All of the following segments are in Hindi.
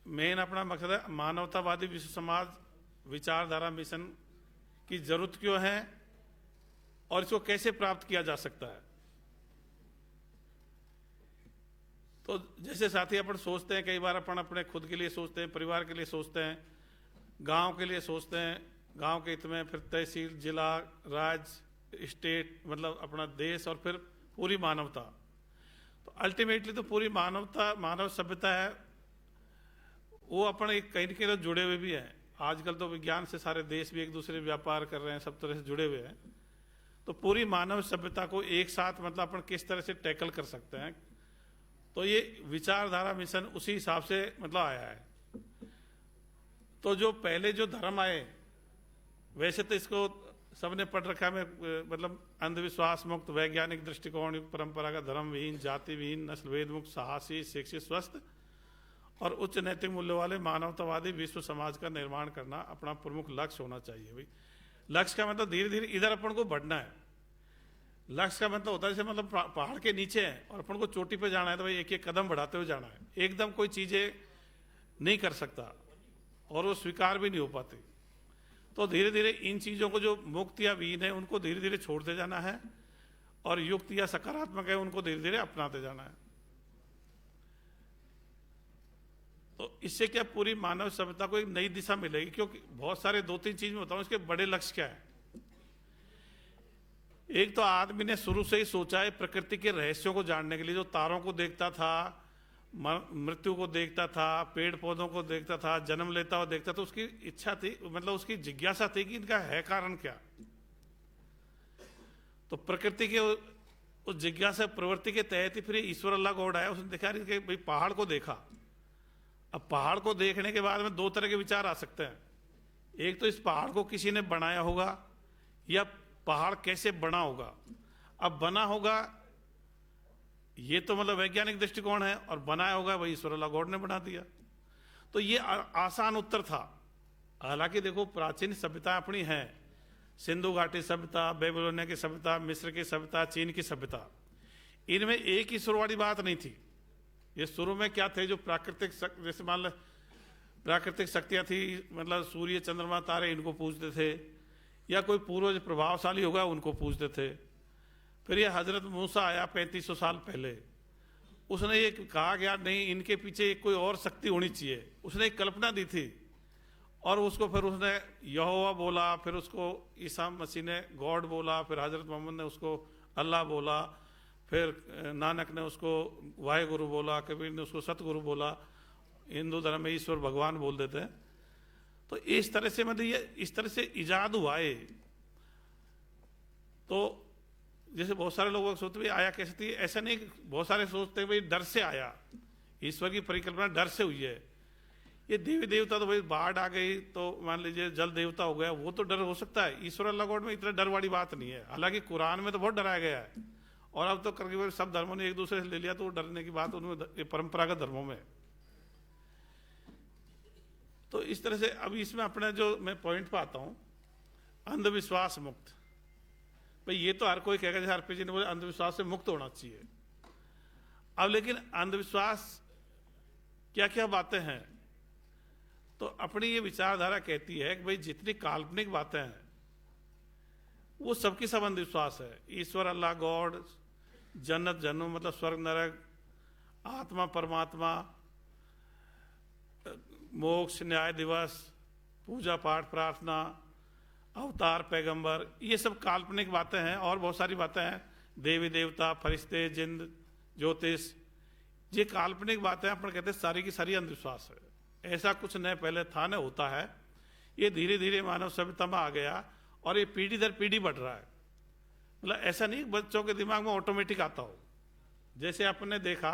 मेन अपना मकसद है मानवतावादी विश्व समाज विचारधारा मिशन की जरूरत क्यों है और इसको कैसे प्राप्त किया जा सकता है। तो जैसे साथी अपन सोचते हैं, कई बार अपन अपने खुद के लिए सोचते हैं, परिवार के लिए सोचते हैं, गांव के लिए सोचते हैं, गांव के हित में, फिर तहसील, जिला, राज्य, स्टेट, मतलब अपना देश, और फिर पूरी मानवता। तो अल्टीमेटली तो पूरी मानवता, मानव सभ्यता है, वो अपन एक कहीं न कहीं जुड़े हुए भी हैं। आजकल तो विज्ञान से सारे देश भी एक दूसरे व्यापार कर रहे हैं, सब तरह से जुड़े हुए हैं। तो पूरी मानव सभ्यता को एक साथ मतलब अपन किस तरह से टैकल कर सकते हैं, तो ये विचारधारा मिशन उसी हिसाब से मतलब आया है। तो जो पहले जो धर्म आए, वैसे तो इसको सबने पढ़ रखा है, मतलब अंधविश्वास मुक्त, वैज्ञानिक दृष्टिकोण युक्त, परंपरागत धर्म विहीन, जाति विहीन, नस्ल भेद मुक्त, साहसी, शिक्षित, स्वस्थ और उच्च नैतिक मूल्य वाले मानवतावादी विश्व समाज का निर्माण करना अपना प्रमुख लक्ष्य होना चाहिए। भाई लक्ष्य का मतलब धीरे धीरे इधर अपन को बढ़ना है। लक्ष्य का मतलब होता है जैसे मतलब पहाड़ के नीचे है और अपन को चोटी पे जाना है, तो भाई एक एक कदम बढ़ाते हुए जाना है। एकदम कोई चीजें नहीं कर सकता और वो स्वीकार भी नहीं हो पाती। तो धीरे धीरे इन चीजों को जो मुक्त या विहीन है उनको धीरे धीरे छोड़ते जाना है, और युक्त या सकारात्मक है उनको धीरे धीरे अपनाते जाना है। तो इससे क्या पूरी मानव सभ्यता को एक नई दिशा मिलेगी, क्योंकि बहुत सारे 2-3 चीज में बताऊं इसके बड़े लक्ष्य क्या है। एक तो आदमी ने शुरू से ही सोचा है प्रकृति के रहस्यों को जानने के लिए। जो तारों को देखता था, मृत्यु को देखता था, पेड़ पौधों को देखता था, जन्म लेता हुआ देखता था, उसकी इच्छा थी, मतलब उसकी जिज्ञासा थी कि इनका है कारण क्या। तो प्रकृति के उस जिज्ञासा प्रवृत्ति के तहत ही फिर ईश्वर अल्लाह गॉड आया। उसने देखा कि भाई पहाड़ को देखा। अब पहाड़ को देखने के बाद में 2 तरह के विचार आ सकते हैं। एक तो इस पहाड़ को किसी ने बनाया होगा, या पहाड़ कैसे बना होगा। अब बना होगा ये तो मतलब वैज्ञानिक दृष्टिकोण है, और बनाया होगा वही ईश्वर अल्लाह गॉड ने बना दिया। तो ये आसान उत्तर था। हालांकि देखो प्राचीन सभ्यता अपनी है, सिंधु घाटी सभ्यता, बेबीलोनिया की सभ्यता, मिस्र की सभ्यता, चीन की सभ्यता, इनमें एक ही सुर वाली बात नहीं थी। ये शुरू में क्या थे, जो प्राकृतिक जैसे मान लो प्राकृतिक शक्तियां थी, मतलब सूर्य, चंद्रमा, तारे, इनको पूजते थे, या कोई पूर्वज प्रभावशाली होगा उनको पूजते थे। फिर ये हजरत मूसा आया 3500 साल पहले, उसने ये कहा कि यार नहीं, इनके पीछे एक कोई और शक्ति होनी चाहिए। उसने एक कल्पना दी थी, और उसको फिर उसने यहोवा बोला, फिर उसको ईसा मसीह ने गॉड बोला, फिर हजरत मोहम्मद ने उसको अल्लाह बोला, फिर नानक ने उसको वाहे गुरु बोला, कबीर ने उसको सतगुरु बोला। हिंदू धर्म में ईश्वर भगवान बोल देते हैं। तो इस तरह से मतलब ये इस तरह से इजाद हुआ है। तो जैसे बहुत सारे लोग सोचते भाई आया कैसे थी, ऐसा नहीं। बहुत सारे सोचते भाई डर से आया, ईश्वर की परिकल्पना डर से हुई है। ये देवी देवता तो भाई बाढ़ आ गई तो मान लीजिए जल देवता हो गया, वो तो डर हो सकता है। ईश्वर अल्लाह गॉड में इतना डर वाली बात नहीं है। हालांकि कुरान में तो बहुत डराया गया है, और अब तो करके सब धर्मों ने एक दूसरे से ले लिया, तो डरने की बात उनमें परंपरागत धर्मों में। तो इस तरह से अभी इसमें अपने जो मैं पॉइंट पे आता हूं, अंधविश्वास मुक्त। भाई ये तो हर कोई कहेगा, जैसे आरपी जी ने बोला अंधविश्वास से मुक्त होना चाहिए। अब लेकिन अंधविश्वास क्या क्या बातें हैं, तो अपनी ये विचारधारा कहती है कि भाई जितनी काल्पनिक बातें हैं वो सबकी सब अंधविश्वास है। ईश्वर अल्लाह गॉड, जन्नत जन्नत मतलब स्वर्ग नरक, आत्मा परमात्मा, मोक्ष, न्याय दिवस, पूजा पाठ प्रार्थना, अवतार पैगंबर, ये सब काल्पनिक बातें हैं। और बहुत सारी बातें हैं, देवी देवता, फरिश्ते, जिन्न, ज्योतिष, ये काल्पनिक बातें अपन कहते हैं सारी की सारी अंधविश्वास है। ऐसा कुछ न पहले था न होता है। ये धीरे धीरे मानव सभ्यता में आ गया, और ये पीढ़ी दर पीढ़ी बढ़ रहा है। मतलब ऐसा नहीं बच्चों के दिमाग में ऑटोमेटिक आता हो। जैसे आपने देखा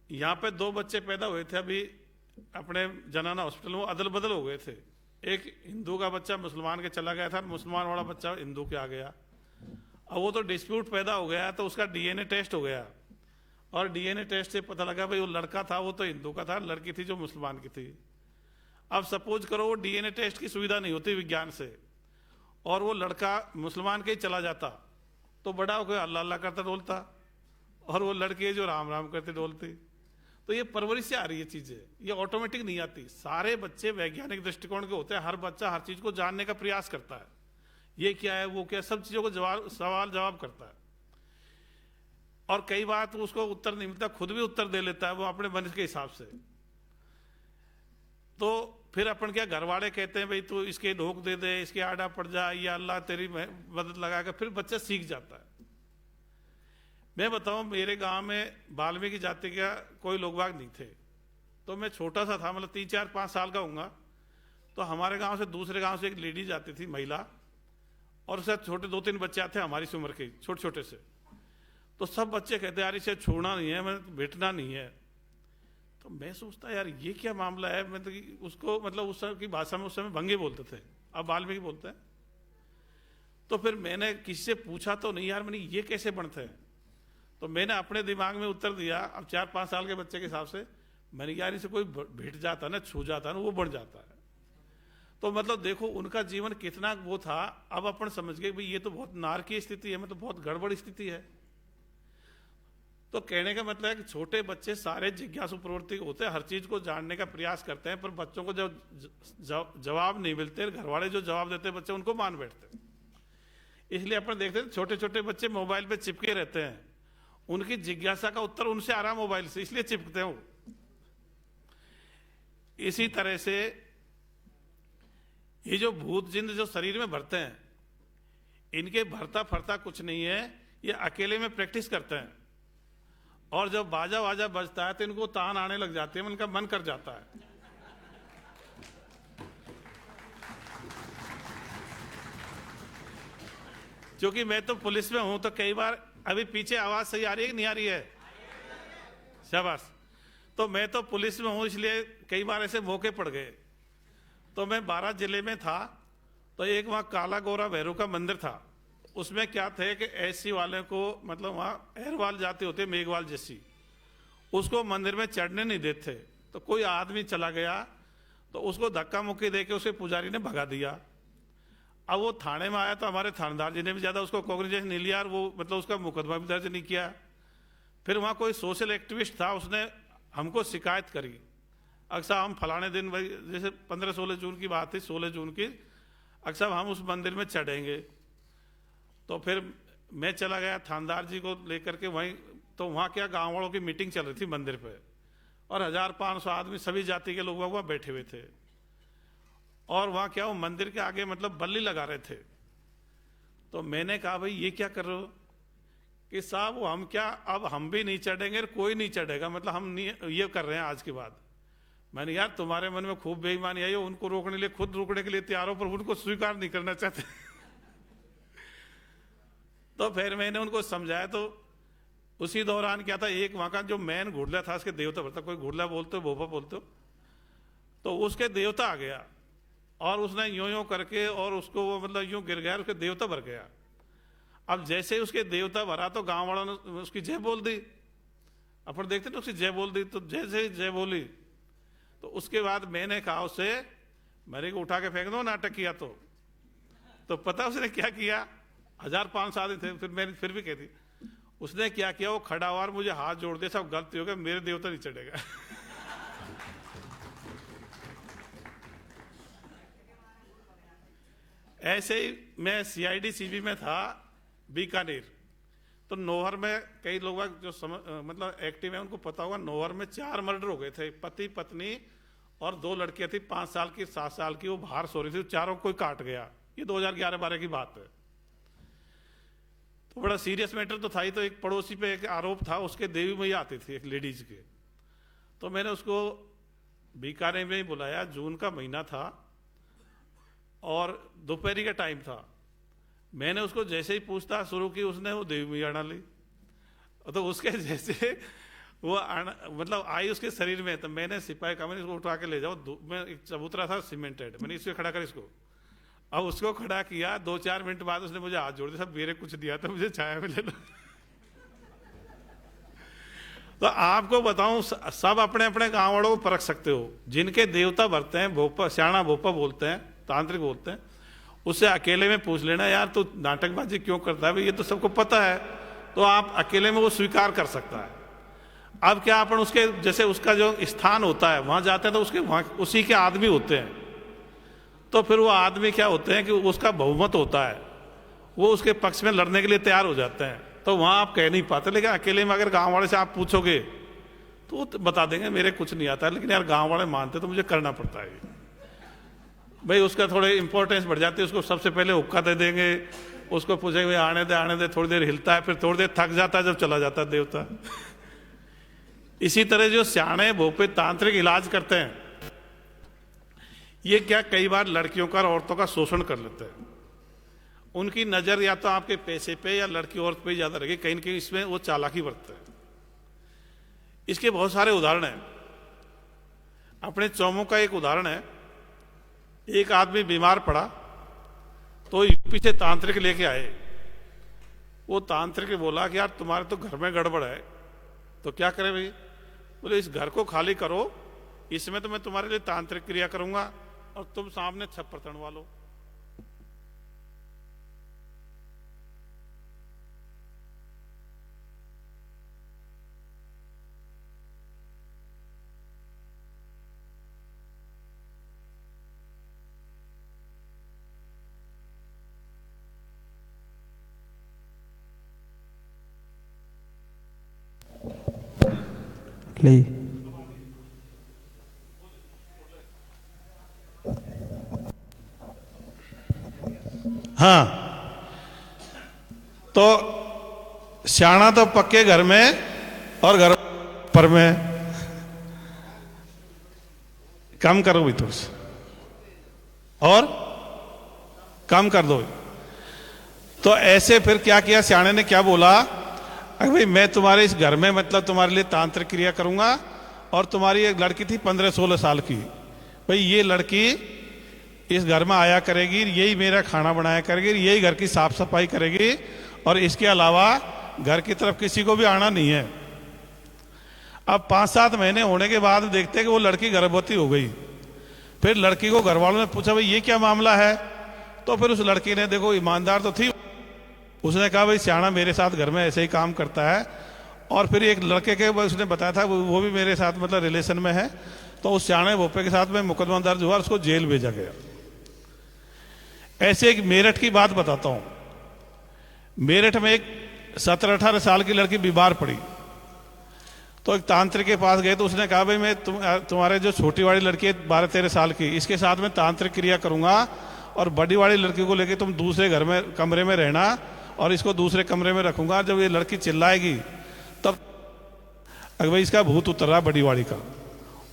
यहां पे 2 बच्चे पैदा हुए थे अभी अपने जनाना हॉस्पिटल में, अदल बदल हो गए थे। एक हिंदू का बच्चा मुसलमान के चला गया था, मुसलमान वाला बच्चा हिंदू के आ गया। अब वो तो डिस्प्यूट पैदा हो गया, तो उसका डीएनए टेस्ट हो गया, और डीएनए टेस्ट से पता लगा भाई वो लड़का था वो तो हिंदू का था, लड़की थी जो मुसलमान की थी। अब सपोज करो वो डीएनए टेस्ट की सुविधा नहीं होती विज्ञान से, और वो लड़का मुसलमान के ही चला जाता, तो बड़ा होकर अल्लाह अल्लाह करता डोलता, और वो लड़के जो राम राम करते डोलती। तो ये परवरिश से आ रही है चीजें, ये ऑटोमेटिक नहीं आती। सारे बच्चे वैज्ञानिक दृष्टिकोण के होते हैं, हर बच्चा हर चीज को जानने का प्रयास करता है, ये क्या है वो क्या, सब चीजों को सवाल जवाब करता है। और कई बार तो उसको उत्तर नहीं मिलता, खुद भी उत्तर दे लेता है वो अपने मन के हिसाब से। तो फिर अपन क्या, घर वाले कहते हैं भाई तू इसके ढोक दे दे, इसके आड़ा पड़ जा, या अल्लाह तेरी मदद लगाकर, फिर बच्चा सीख जाता है। मैं बताऊं, मेरे गांव में वाल्मीकि जाति का कोई लोग बाग नहीं थे, तो मैं छोटा सा था, मतलब 3, 4, 5 साल का हूँगा। तो हमारे गांव से दूसरे गांव से एक लेडी जाती थी, महिला, और उसके छोटे 2-3 बच्चे आते हैं हमारी सी उम्र के, छोटे छोटे से। तो सब बच्चे कहते यार इसे छोड़ना नहीं है, मैं बैठना नहीं है। तो मैं सोचता यार ये क्या मामला है, मतलब उसको, मतलब उस समय की भाषा में उस समय भंगी बोलते थे, अब वाल्मीकि बोलते हैं। तो फिर मैंने किसी से पूछा तो नहीं यार, मैंने ये कैसे बनते हैं। तो मैंने अपने दिमाग में उत्तर दिया, अब 4-5 साल के बच्चे के हिसाब से, मैंने यार इसे कोई भेट जाता ना, छू जाता ना, वो बन जाता है। तो मतलब देखो उनका जीवन कितना वो था। अब अपन समझ गए भाई ये तो बहुत नारकीय स्थिति है, मतलब बहुत गड़बड़ स्थिति है। तो कहने का मतलब है कि छोटे बच्चे सारे जिज्ञासु प्रवृत्ति होते हैं, हर चीज को जानने का प्रयास करते हैं, पर बच्चों को जब जवाब नहीं मिलते, घर वाले जो जवाब देते हैं बच्चे उनको मान बैठते। इसलिए अपन देखते हैं छोटे छोटे बच्चे मोबाइल पे चिपके रहते हैं, उनकी जिज्ञासा का उत्तर उनसे आ रहा मोबाइल से, इसलिए चिपकते हैं वो। इसी तरह से ये जो भूत जिन जो शरीर में भरते हैं, इनके भरता फरता कुछ नहीं है, ये अकेले में प्रैक्टिस करते हैं। और जब बाजा वाजा बजता है तो इनको तान आने लग जाती है, उनका मन कर जाता है। क्योंकि मैं तो पुलिस में हूं, तो कई बार, अभी पीछे आवाज सही आ रही है कि नहीं आ रही है? शाबाश। तो मैं तो पुलिस में हूं, इसलिए कई बार ऐसे मौके पड़ गए। तो मैं 12 जिले में था, तो एक वहां काला गोरा भैरव का मंदिर था। उसमें क्या थे कि एससी वाले को, मतलब वहां अहरवाल जाते होते, मेघवाल जैसी, उसको मंदिर में चढ़ने नहीं देते। तो कोई आदमी चला गया, तो उसको धक्का मुक्की देके उसे पुजारी ने भगा दिया। अब वो थाने में आया, तो हमारे थानेदार जी ने भी ज्यादा उसको कॉग्निजेशन नहीं लिया, और वो मतलब उसका मुकदमा भी दर्ज नहीं किया। फिर वहां कोई सोशल एक्टिविस्ट था, उसने हमको शिकायत करी, अक्सर हम फलाने दिन, भाई जैसे 15-16 जून की बात थी, 16 जून की, अक्सर हम उस मंदिर में चढ़ेंगे। तो फिर मैं चला गया थानेदार जी को लेकर के वहीं। तो वहाँ क्या, गाँव वालों की मीटिंग चल रही थी मंदिर पे, और 1500 आदमी सभी जाति के लोग वहाँ बैठे हुए थे। और वहाँ क्या, वो मंदिर के आगे मतलब बल्ली लगा रहे थे। तो मैंने कहा भाई ये क्या कर रहे हो? कि साहब वो हम क्या, अब हम भी नहीं चढ़ेंगे, कोई नहीं चढ़ेगा, मतलब हम नहीं ये कर रहे हैं आज के बाद। मैंने यार तुम्हारे मन में खूब बेईमानी आई हो, उनको रोकने के लिए खुद रुकने के लिए तैयार हो, पर उनको स्वीकार नहीं करना चाहते। तो फिर मैंने उनको समझाया। तो उसी दौरान क्या था, एक वहां का जो मेन घुड़ला था, उसके देवता भरता, कोई घुड़ला बोलते हो, भोपा बोलते हो, तो उसके देवता आ गया, और उसने यूं यूं करके, और उसको वो मतलब यूं गिर गया, उसके देवता भर गया। अब जैसे ही उसके देवता भरा, तो गांव वालों ने उसकी जय बोल दी। अपन देखते ना, उसकी जय बोल दी। तो जैसे ही जय बोली, तो उसके बाद मैंने कहा उससे, मेरे को उठा के फेंक दो, नाटक किया तो पता उसने क्या किया? 1500 आदमी थे, फिर मैंने फिर भी कह दी। उसने क्या किया, वो खड़ा हुआ और मुझे हाथ जोड़ दिया, सब गलती हो गया, मेरे देवता नहीं चढ़ेगा। ऐसे ही मैं सीआईडी सीबी में था बीकानेर। तो नौहर में कई लोग जो मतलब एक्टिव है, उनको पता होगा, नौहर में 4 मर्डर हो गए थे, पति पत्नी और 2 लड़कियां थी, 5 साल की 7 साल की, वो बाहर सो रही थी, चारों कोई काट गया। ये 2011-12 की बात है। तो बड़ा सीरियस मैटर तो था ही। तो एक पड़ोसी पे एक आरोप था, उसके देवी मैया आती थी एक लेडीज के। तो मैंने उसको बीकानेर में ही बुलाया, जून का महीना था और दोपहरी का टाइम था। मैंने उसको जैसे ही पूछताछ शुरू की, उसने वो देवी मैया डाली। तो उसके जैसे वो मतलब आई उसके शरीर में, तो मैंने सिपाही का, मैंने इसको उठा के ले जाओ। मैं एक चबूतरा था सीमेंटेड, मैंने इसको खड़ा कर इसको। अब उसको खड़ा किया, 2-4 मिनट बाद उसने मुझे हाथ जोड़ दिया, सब मेरे कुछ दिया था, मुझे छाया में ले लो। तो आपको बताऊं, सब अपने अपने गांव वालों को परख सकते हो। जिनके देवता भरते हैं, भोपा, श्याणा भोपा बोलते हैं, तांत्रिक बोलते हैं, उससे अकेले में पूछ लेना, यार तू नाटकबाजी क्यों करता है, भाई ये तो सबको पता है। तो आप अकेले में वो स्वीकार कर सकता है। अब क्या अपन उसके जैसे उसका जो स्थान होता है वहां जाते हैं तो उसके वहां उसी के आदमी होते हैं, तो फिर वो आदमी क्या होते हैं कि उसका बहुमत होता है, वो उसके पक्ष में लड़ने के लिए तैयार हो जाते हैं। तो वहां आप कह नहीं पाते, लेकिन अकेले में अगर गांव वाले से आप पूछोगे तो वो बता देंगे मेरे कुछ नहीं आता, लेकिन यार गांव वाले मानते तो मुझे करना पड़ता है भाई। उसका थोड़े इंपॉर्टेंस बढ़ जाती है, उसको सबसे पहले हुक्का दे देंगे, उसको पूछेंगे भाई आने दे, थोड़ी देर हिलता है, फिर थोड़ी देर थक जाता है, जब चला जाता है देवता। इसी तरह जो सियाणे भोपे तांत्रिक इलाज करते हैं, ये क्या कई बार लड़कियों का और औरतों का शोषण कर लेते हैं। उनकी नजर या तो आपके पैसे पे या लड़की औरत पे ज्यादा रहेगी, कहीं न कहीं इसमें वो चालाकी बरतते हैं। इसके बहुत सारे उदाहरण हैं। अपने चौमों का एक उदाहरण है, एक आदमी बीमार पड़ा तो यूपी से तांत्रिक लेके आए। वो तांत्रिक बोला कि यार तुम्हारे तो घर में गड़बड़ है, तो क्या करें भाई? बोले इस घर को खाली करो, इसमें तो मैं तुम्हारे लिए तांत्रिक क्रिया करूंगा और तुम सामने छप्पर तड़वा लो। ले हाँ, तो सियाना तो पक्के घर में और घर पर में कम करो भी तो और कम कर दो। तो ऐसे फिर क्या किया, सियाने ने क्या बोला, अरे भाई मैं तुम्हारे इस घर में मतलब तुम्हारे लिए तांत्रिक क्रिया करूंगा, और तुम्हारी एक लड़की थी 15-16 साल की, भाई ये लड़की इस घर में आया करेगी, यही मेरा खाना बनाया करेगी, यही घर की साफ सफाई करेगी, और इसके अलावा घर की तरफ किसी को भी आना नहीं है। अब 5-7 महीने होने के बाद देखते कि वो लड़की गर्भवती हो गई। फिर लड़की को घर वालों ने पूछा भाई ये क्या मामला है? तो फिर उस लड़की ने, देखो ईमानदार तो थी, उसने कहा भाई सियाना मेरे साथ घर में ऐसे ही काम करता है, और फिर एक लड़के के उसने बताया था वो भी मेरे साथ मतलब रिलेशन में है, तो उस सियाने भोपे के साथ में मुकदमा दर्ज हुआ, उसको जेल भेजा गया। ऐसे एक मेरठ की बात बताता हूं। मेरठ में एक 17-18 साल की लड़की बीमार पड़ी, तो एक तांत्रिक के पास गए, तो उसने कहा भाई मैं तुम्हारे जो छोटी वाली लड़की है 12-13 साल की, इसके साथ में तांत्रिक क्रिया करूंगा, और बड़ी वाली लड़की को लेके तुम दूसरे घर में कमरे में रहना, और इसको दूसरे कमरे में रखूंगा। जब ये लड़की चिल्लाएगी तब अगर भाई इसका भूत उतर रहा बड़ी वाली का।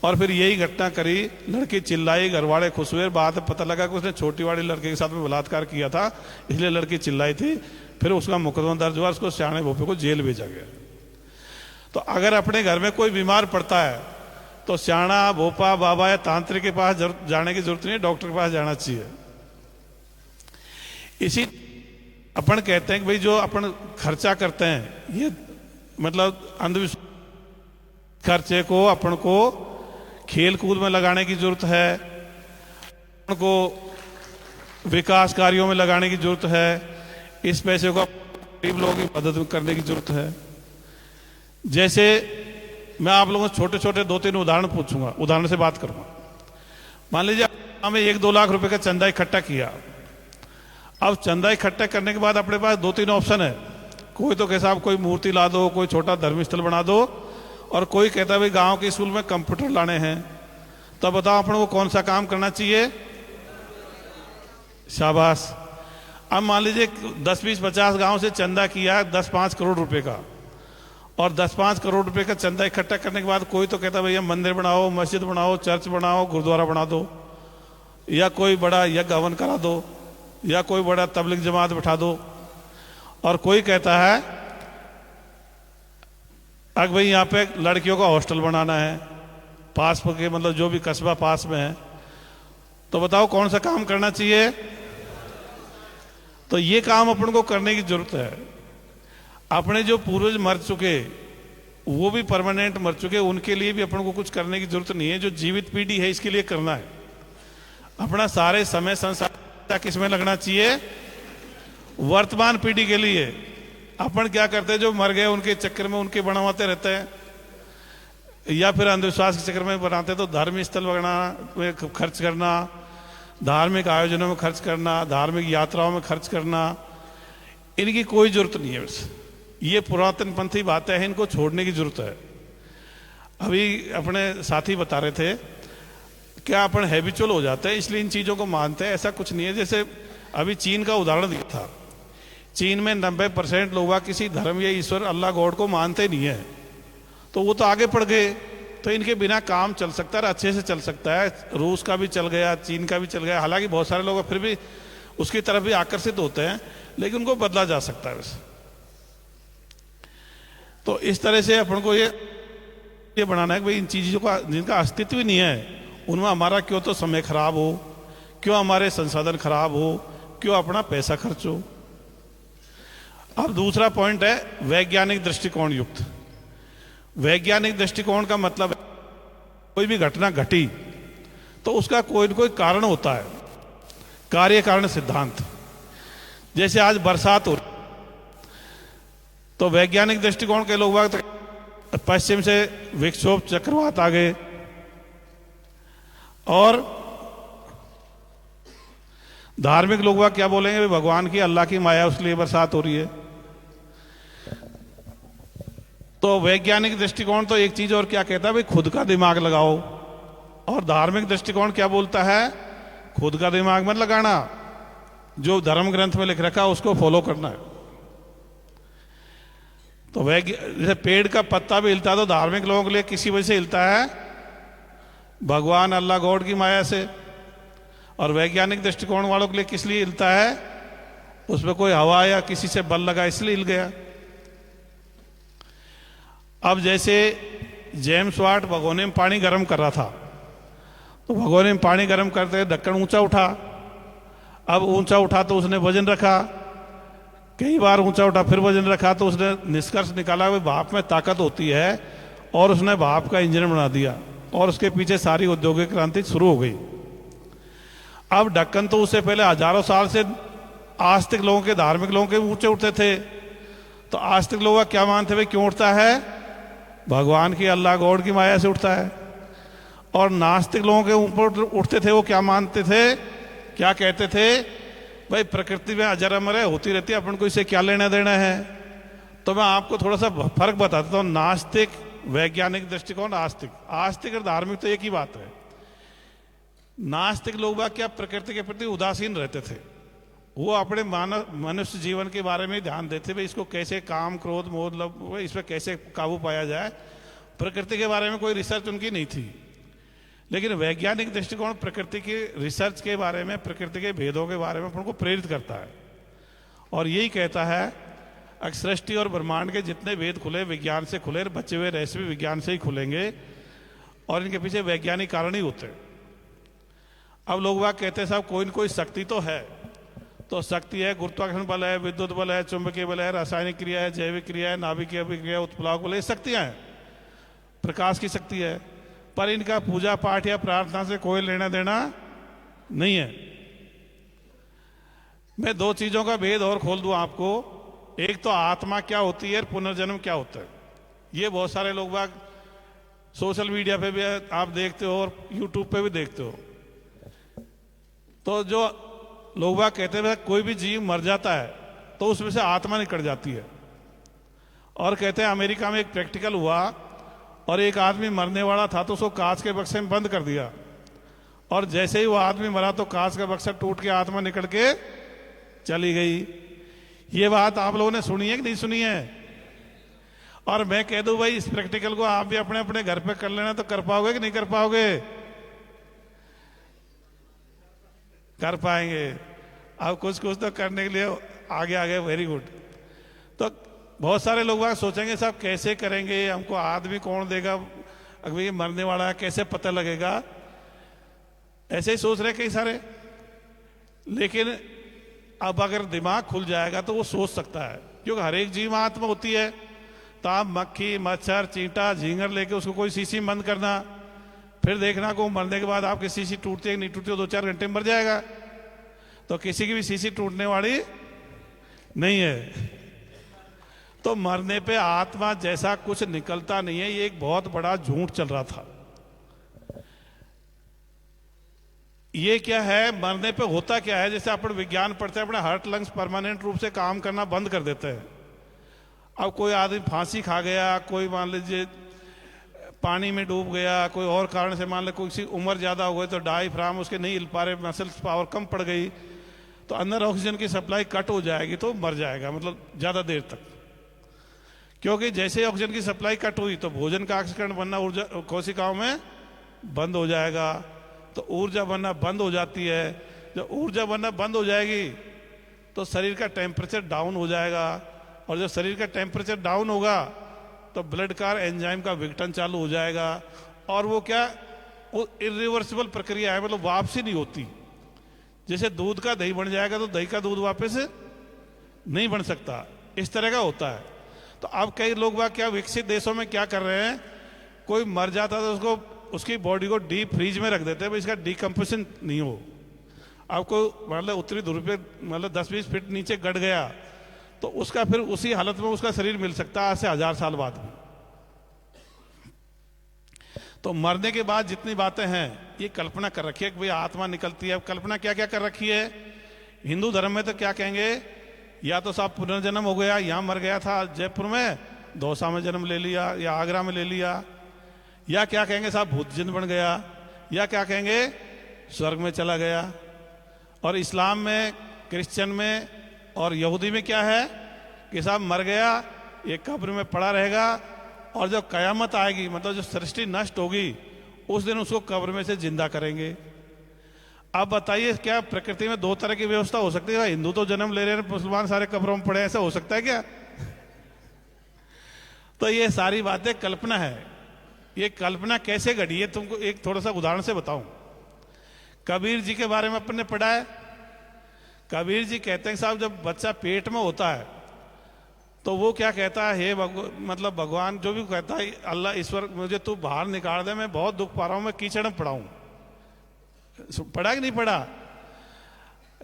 और फिर यही घटना करी, लड़की चिल्लाई, घर वाले खुश हुए। बाद में पता लगा कि उसने छोटी वाली लड़के के साथ में बलात्कार किया था, इसलिए लड़की चिल्लाई थी। फिर उसका मुकदमा दर्ज हुआ, उसको सियाने भोपे को जेल भेजा गया। तो अगर अपने घर में कोई बीमार पड़ता है तो सियाना भोपा बाबा या तांत्रिक के पास जाने की जरूरत नहीं, डॉक्टर के पास जाना चाहिए। इसी अपन कहते हैं कि भाई जो अपन खर्चा करते हैं, ये मतलब अंधविश्वास, खर्चे को अपन को खेल कूद में लगाने की जरूरत है, अपन को विकास कार्यों में लगाने की जरूरत है, इस पैसे को गरीब लोगों की मदद करने की जरूरत है। जैसे मैं आप लोगों से छोटे छोटे 2-3 उदाहरण पूछूंगा, उदाहरण से बात करूंगा। मान लीजिए हमें 1-2 लाख रुपए का चंदा इकट्ठा किया। अब चंदा इकट्ठा करने के बाद अपने पास 2-3 ऑप्शन है। कोई तो कैसा, आप कोई मूर्ति ला दो, कोई छोटा धर्मस्थल बना दो, और कोई कहता है भाई गांव के स्कूल में कंप्यूटर लाने हैं। तो बताओ अपन को कौन सा काम करना चाहिए? शाबाश। अब मान लीजिए 10-20-50 गांव से चंदा किया 10-5 करोड़ रुपए का, और 10-5 करोड़ रुपए का चंदा इकट्ठा करने के बाद कोई तो कहता भैया मंदिर बनाओ, मस्जिद बनाओ, चर्च बनाओ, गुरुद्वारा बना दो, या कोई बड़ा यज्ञ हवन करा दो, या कोई बड़ा तबलीग जमात बैठा दो। और कोई कहता है अगर भाई यहाँ पे लड़कियों का हॉस्टल बनाना है, पास के मतलब जो भी कस्बा पास में है। तो बताओ कौन सा काम करना चाहिए? तो ये काम अपन को करने की जरूरत है। अपने जो पूर्वज मर चुके, वो भी परमानेंट मर चुके, उनके लिए भी अपन को कुछ करने की जरूरत नहीं है। जो जीवित पीढ़ी है इसके लिए करना है। अपना सारे समय संसार किसमें लगना चाहिए? वर्तमान पीढ़ी के लिए। अपन क्या करते हैं, जो मर गए उनके चक्कर में उनके बनवाते रहते हैं। या फिर अंधविश्वास के चक्कर में बनाते तो धार्मिक स्थल बनाना में खर्च करना, धार्मिक आयोजनों में खर्च करना, धार्मिक यात्राओं में खर्च करना, इनकी कोई जरूरत नहीं है। बस ये पुरातन पंथी बातें हैं, इनको छोड़ने की जरूरत है। अभी अपने साथी बता रहे थे क्या अपन हैबिचुअल हो जाते हैं इसलिए इन चीज़ों को मानते हैं, ऐसा कुछ नहीं है। जैसे अभी चीन का उदाहरण दिया था, चीन में 90% लोग किसी धर्म या ईश्वर अल्लाह गॉड को मानते नहीं है, तो वो तो आगे बढ़ गए, तो इनके बिना काम चल सकता है, अच्छे से चल सकता है। रूस का भी चल गया, चीन का भी चल गया, हालांकि बहुत सारे लोग फिर भी उसकी तरफ भी आकर्षित होते हैं, लेकिन उनको बदला जा सकता है वैसे। तो इस तरह से अपन को ये बनाना है कि भाई इन चीज़ों का जिनका अस्तित्व ही नहीं है उनमें हमारा क्यों तो समय खराब हो, क्यों हमारे संसाधन खराब हो, क्यों अपना पैसा खर्च हो। अब दूसरा पॉइंट है वैज्ञानिक दृष्टिकोण युक्त। वैज्ञानिक दृष्टिकोण का मतलब है कोई भी घटना घटी तो उसका कोई न कोई कारण होता है, कार्य कारण सिद्धांत। जैसे आज बरसात हो तो वैज्ञानिक दृष्टिकोण के लोग पश्चिम से विक्षोभ चक्रवात आ गए, और धार्मिक लोग क्या बोलेंगे, भगवान की अल्लाह की माया उसलिए बरसात हो रही है। तो वैज्ञानिक दृष्टिकोण तो एक चीज और क्या कहता है, भाई खुद का दिमाग लगाओ, और धार्मिक दृष्टिकोण क्या बोलता है, खुद का दिमाग मत लगाना, जो धर्म ग्रंथ में लिख रखा है उसको फॉलो करना है। तो जैसे पेड़ का पत्ता भी हिलता है तो धार्मिक लोगों के लिए किसी वजह से हिलता है, भगवान अल्लाह गॉड की माया से, और वैज्ञानिक दृष्टिकोण वालों के लिए किस लिए हिलता है, उसमें कोई हवा या किसी से बल लगा इसलिए हिल गया। अब जैसे जेम्स वाट भगोने में पानी गर्म कर रहा था, तो भगोने में पानी गर्म करते ढक्कन ऊंचा उठा, अब ऊंचा उठा तो उसने वजन रखा, कई बार ऊंचा उठा फिर वजन रखा, तो उसने निष्कर्ष निकाला कि भाप में ताकत होती है, और उसने भाप का इंजन बना दिया, और उसके पीछे सारी औद्योगिक क्रांति शुरू हो गई। अब ढक्कन तो उससे पहले हजारों साल से आस्तिक लोगों के, धार्मिक लोगों के ऊंचे उठते थे, तो आस्तिक लोग क्या मानते थे, क्यों उठता है, भगवान की अल्लाह गॉड की माया से उठता है। और नास्तिक लोगों के ऊपर उठते थे, वो क्या मानते थे, क्या कहते थे, भाई प्रकृति में अजर अमर है, होती रहती है, अपन को इससे क्या लेना देना है। तो मैं आपको थोड़ा सा फर्क बताता हूँ, नास्तिक, वैज्ञानिक दृष्टिकोण, आस्तिक। आस्तिक और धार्मिक तो एक ही बात है। नास्तिक लोग क्या प्रकृति के प्रति उदासीन रहते थे, वो अपने मनुष्य जीवन के बारे में ध्यान देते, भाई इसको कैसे काम क्रोध मोह लोभ इस पर कैसे काबू पाया जाए, प्रकृति के बारे में कोई रिसर्च उनकी नहीं थी। लेकिन वैज्ञानिक दृष्टिकोण प्रकृति की रिसर्च के बारे में, प्रकृति के भेदों के बारे में उनको प्रेरित करता है, और यही कहता है सृष्टि और ब्रह्मांड के जितने भेद खुले विज्ञान से खुले, बचे हुए रहस्य भी विज्ञान से ही खुलेंगे, और इनके पीछे वैज्ञानिक कारण ही होते हैं। अब लोग कहते हैं साहब कोई न कोई शक्ति तो है, तो शक्ति है, गुरुत्वाकर्षण बल है, विद्युत बल है, चुंबकीय बल है, रासायनिक क्रिया है, जैविक क्रिया है, नाभिकीय अभिक्रिया, उत्प्लावक बल है, शक्तियां हैं, प्रकाश की शक्ति है, पर इनका पूजा पाठ या प्रार्थना से कोई लेना देना नहीं है। मैं दो चीजों का भेद और खोल दूं आपको, एक तो आत्मा क्या होती है, पुनर्जन्म क्या होता है। ये बहुत सारे लोग सोशल मीडिया पे भी आप देखते हो और यूट्यूब पे भी देखते हो। तो जो लोग कहते हैं कोई भी जीव मर जाता है तो उसमें से आत्मा निकल जाती है, और कहते हैं अमेरिका में एक प्रैक्टिकल हुआ, और एक आदमी मरने वाला था तो उसको कांच के बक्से में बंद कर दिया, और जैसे ही वो आदमी मरा तो कांच का बक्सा टूट के आत्मा निकल के चली गई। ये बात आप लोगों ने सुनी है कि नहीं सुनी है? और मैं कह दूं भाई इस प्रैक्टिकल को आप भी अपने अपने घर पे कर लेना, तो कर पाओगे कि नहीं कर पाओगे? कर पाएंगे। अब कुछ कुछ तो करने के लिए आगे आगे, वेरी गुड। तो बहुत सारे लोग सोचेंगे साहब कैसे करेंगे, हमको आदमी कौन देगा, अगर ये मरने वाला है कैसे पता लगेगा, ऐसे ही सोच रहे कई सारे। लेकिन अब अगर दिमाग खुल जाएगा तो वो सोच सकता है, क्योंकि हर एक जीव आत्मा होती है। तो आप मक्खी, मच्छर, चींटा, झींगर लेके उसको कोई शीशी में बंद करना, फिर देखना को मरने के बाद आपकी शीशी टूटती है नहीं टूटती, 2-4 घंटे में मर जाएगा। तो किसी की भी शीशी टूटने वाली नहीं है। तो मरने पे आत्मा जैसा कुछ निकलता नहीं है, ये एक बहुत बड़ा झूठ चल रहा था। ये क्या है, मरने पे होता क्या है, जैसे अपन विज्ञान पढ़ते हैं, अपने हार्ट लंग्स परमानेंट रूप से काम करना बंद कर देते हैं। अब कोई आदमी फांसी खा गया, कोई मान लीजिए पानी में डूब गया, कोई और कारण से मान लो कोई सी उम्र ज़्यादा हो गई तो डायफ्राम उसके नहीं हिल पा रहे, मसल्स पावर कम पड़ गई, तो अंदर ऑक्सीजन की सप्लाई कट हो जाएगी तो मर जाएगा, मतलब ज़्यादा देर तक। क्योंकि जैसे ही ऑक्सीजन की सप्लाई कट हुई तो भोजन का ऑक्सीकरण बनना ऊर्जा कोशिकाओं में बंद हो जाएगा, तो ऊर्जा बनना बंद हो जाती है। जब ऊर्जा बनना बंद हो जाएगी तो शरीर का टेम्परेचर डाउन हो जाएगा, और जब शरीर का टेम्परेचर डाउन होगा तो ब्लड का एंजाइम का विघटन चालू हो जाएगा, और वो क्या, वो इरिवर्सिबल प्रक्रिया है, मतलब वापसी नहीं होती। जैसे दूध का दही बन जाएगा तो दही का दूध वापस नहीं बन सकता, इस तरह का होता है। तो अब कई लोग वह क्या विकसित देशों में क्या कर रहे हैं, कोई मर जाता तो उसको उसकी बॉडी को डीप फ्रीज में रख देते हैं, भाई इसका डिकम्पोजिशन नहीं हो। अब कोई मतलब उत्तरी ध्रुव पे मतलब 10-20 फीट नीचे गड़ गया तो उसका फिर उसी हालत में उसका शरीर मिल सकता है आज से 1000 साल बाद में। तो मरने के बाद जितनी बातें हैं ये कल्पना कर रखी है कि भाई आत्मा निकलती है। अब कल्पना क्या क्या कर रखी है, हिंदू धर्म में तो क्या कहेंगे, या तो साहब पुनर्जन्म हो गया, यहाँ मर गया था जयपुर में, दौसा में जन्म ले लिया या आगरा में ले लिया, या क्या कहेंगे साहब भूत जिन बन गया, या क्या कहेंगे स्वर्ग में चला गया। और इस्लाम में, क्रिश्चियन में और यहूदी में क्या है कि साहब मर गया, ये कब्र में पड़ा रहेगा, और जब कयामत आएगी मतलब जो सृष्टि नष्ट होगी उस दिन उसको कब्र में से जिंदा करेंगे। आप बताइए क्या प्रकृति में दो तरह की व्यवस्था हो सकती है, हिंदू तो जन्म ले रहे हैं, मुसलमान सारे कब्रों में पड़े, ऐसा हो सकता है क्या? तो ये सारी बातें कल्पना है। ये कल्पना कैसे घटी है तुमको एक थोड़ा सा उदाहरण से बताऊं। कबीर जी के बारे में अपन ने पढ़ा है। कबीर जी कहते हैं साहब जब बच्चा पेट में होता है तो वो क्या कहता है, हे मतलब भगवान जो भी कहता है, अल्लाह ईश्वर मुझे तू बाहर निकाल दे, मैं बहुत दुख पा रहा हूं, मैं कीचड़ में पड़ा हूं। पढ़ा कि नहीं पढ़ा?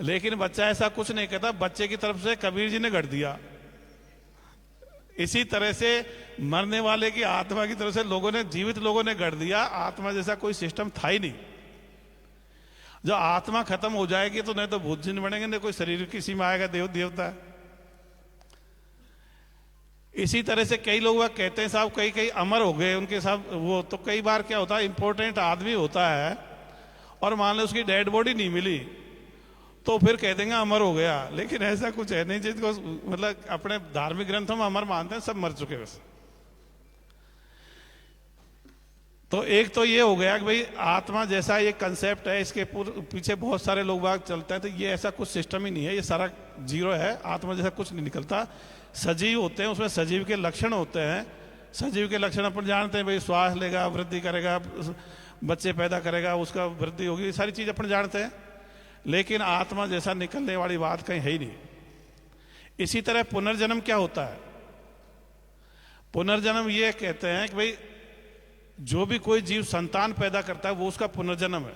लेकिन बच्चा ऐसा कुछ नहीं कहता, बच्चे की तरफ से कबीर जी ने गढ़ दिया। इसी तरह से मरने वाले की आत्मा की तरफ से लोगों ने, जीवित लोगों ने गढ़ दिया। आत्मा जैसा कोई सिस्टम था ही नहीं। जब आत्मा खत्म हो जाएगी तो नहीं तो भूत जिन बनेंगे, नहीं कोई शरीर की सीमा आएगा, देव देवता। इसी तरह से कई लोग कहते हैं साहब कई कई अमर हो गए उनके साथ, वो तो कई बार क्या होता है, इंपॉर्टेंट आदमी होता है और मान लो उसकी डेड बॉडी नहीं मिली तो फिर कह देंगे अमर हो गया। लेकिन ऐसा कुछ है नहीं, जिसको मतलब अपने धार्मिक ग्रंथों में अमर मानते हैं, सब मर चुके वैसे। तो एक तो ये हो गया कि भाई आत्मा जैसा ये कंसेप्ट है, इसके पीछे बहुत सारे लोग बाग चलते हैं, तो ये ऐसा कुछ सिस्टम ही नहीं है, ये सारा जीरो है। आत्मा जैसा कुछ नहीं निकलता। सजीव होते हैं, उसमें सजीव के लक्षण होते हैं। सजीव के लक्षण अपन जानते हैं, भाई श्वास लेगा, वृद्धि करेगा, बच्चे पैदा करेगा, उसका वृद्धि होगी, ये सारी चीज अपन जानते हैं। लेकिन आत्मा जैसा निकलने वाली बात कहीं है ही नहीं। इसी तरह पुनर्जन्म क्या होता है? पुनर्जन्म ये कहते हैं कि भाई जो भी कोई जीव संतान पैदा करता है वो उसका पुनर्जन्म है।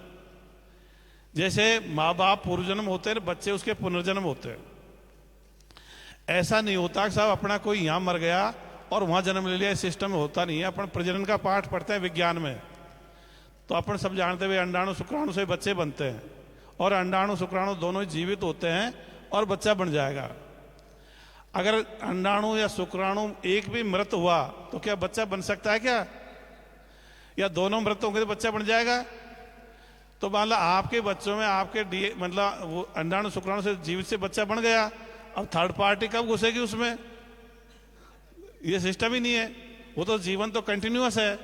जैसे माँ बाप पूर्वजन्म होते हैं, बच्चे उसके पुनर्जन्म होते हैं। ऐसा नहीं होता कि साहब अपना कोई यहां मर गया और वहां जन्म ले लिया, इस सिस्टम में होता नहीं है। अपन प्रजनन का पाठ पढ़ते हैं विज्ञान में, तो अपन सब जानते हुए अंडाणु शुक्राणु से बच्चे बनते हैं, और अंडाणु शुक्राणु दोनों ही जीवित होते हैं और बच्चा बन जाएगा। अगर अंडाणु या शुक्राणु एक भी मृत हुआ तो क्या बच्चा बन सकता है क्या? या दोनों मृत होंगे तो बच्चा बन जाएगा? तो मान लो आपके बच्चों में आपके मतलब वो अंडाणु शुक्राणु से जीवित से बच्चा बन गया, अब थर्ड पार्टी कब घुसेगी उसमें? ये सिस्टम ही नहीं है। वो तो जीवन तो कंटिन्यूअस है।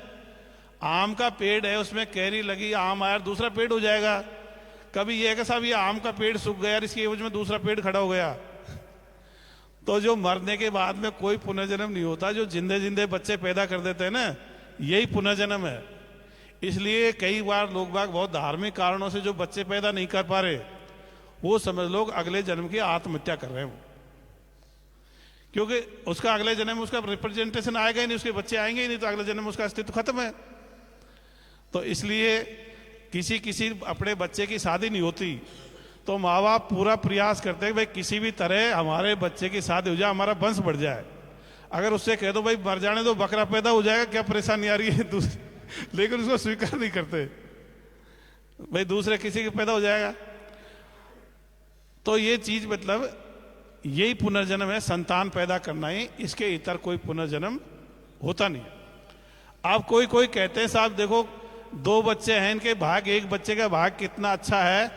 आम का पेड़ है, उसमें कैरी लगी, आम आया, दूसरा पेड़ हो जाएगा। कभी ये है कि साहब ये आम का पेड़ सूख गया और इसकी एवज में दूसरा पेड़ खड़ा हो गया। तो जो मरने के बाद में कोई पुनर्जन्म नहीं होता, जो जिंदे जिंदे बच्चे पैदा कर देते हैं ना, यही पुनर्जन्म है। इसलिए कई बार लोग बाग बहुत धार्मिक कारणों से जो बच्चे पैदा नहीं कर पा रहे, वो समझ लोग अगले जन्म की आत्महत्या कर रहे हैं। क्योंकि उसका अगले जन्म में उसका रिप्रेजेंटेशन आएगा ही नहीं, उसके बच्चे आएंगे ही नहीं, तो अगले जन्म में उसका अस्तित्व खत्म है। तो इसलिए किसी अपने बच्चे की शादी नहीं होती तो माँ बाप पूरा प्रयास करते हैं भाई किसी भी तरह हमारे बच्चे की शादी हो जाए, हमारा वंश बढ़ जाए। अगर उससे कह दो भाई मर जाने दो, बकरा पैदा हो जाएगा, क्या परेशानी आ रही है लेकिन उसको स्वीकार नहीं करते, भाई दूसरे किसी के पैदा हो जाएगा। तो ये चीज मतलब यही पुनर्जन्म है, संतान पैदा करना ही, इसके इतर कोई पुनर्जन्म होता नहीं। आप कोई कोई कहते हैं साहब देखो 2 बच्चे हैं, इनके भाग, एक बच्चे का भाग कितना अच्छा है,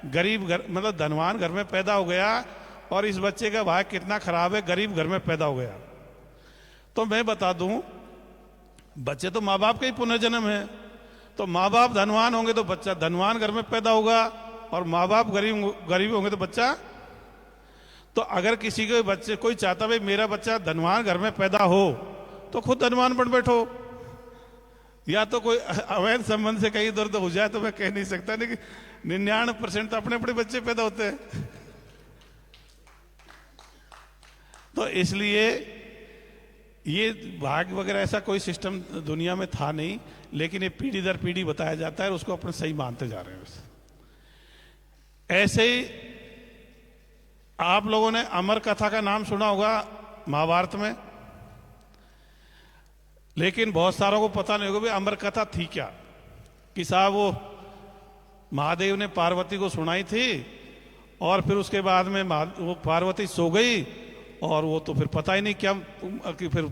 गरीब घर मतलब धनवान घर में पैदा हो गया, और इस बच्चे का भाग कितना खराब है, गरीब घर में पैदा हो गया। तो मैं बता दूं, बच्चे तो माँ बाप का ही पुनर्जन्म है। तो माँ बाप धनवान होंगे तो बच्चा धनवान घर में पैदा होगा, और माँ बाप गरीब होंगे तो बच्चा। तो अगर किसी के बच्चे, कोई चाहता भाई मेरा बच्चा धनवान घर में पैदा हो, तो खुद धनवान बन बैठो, या तो कोई अवैध संबंध से कहीं इधर हो जाए तो मैं कह नहीं सकता, लेकिन 99% तो अपने अपने बच्चे पैदा होते हैं। तो इसलिए ये भाग वगैरह ऐसा कोई सिस्टम दुनिया में था नहीं, लेकिन ये पीढ़ी दर पीढ़ी बताया जाता है, और उसको अपने सही मानते जा रहे हैं। ऐसे ही आप लोगों ने अमर कथा का नाम सुना होगा महाभारत में, लेकिन बहुत सारों को पता नहीं होगा भी अमर कथा थी क्या। कि साहब वो महादेव ने पार्वती को सुनाई थी, और फिर उसके बाद में वो पार्वती सो गई, और वो तो फिर पता ही नहीं क्या कि फिर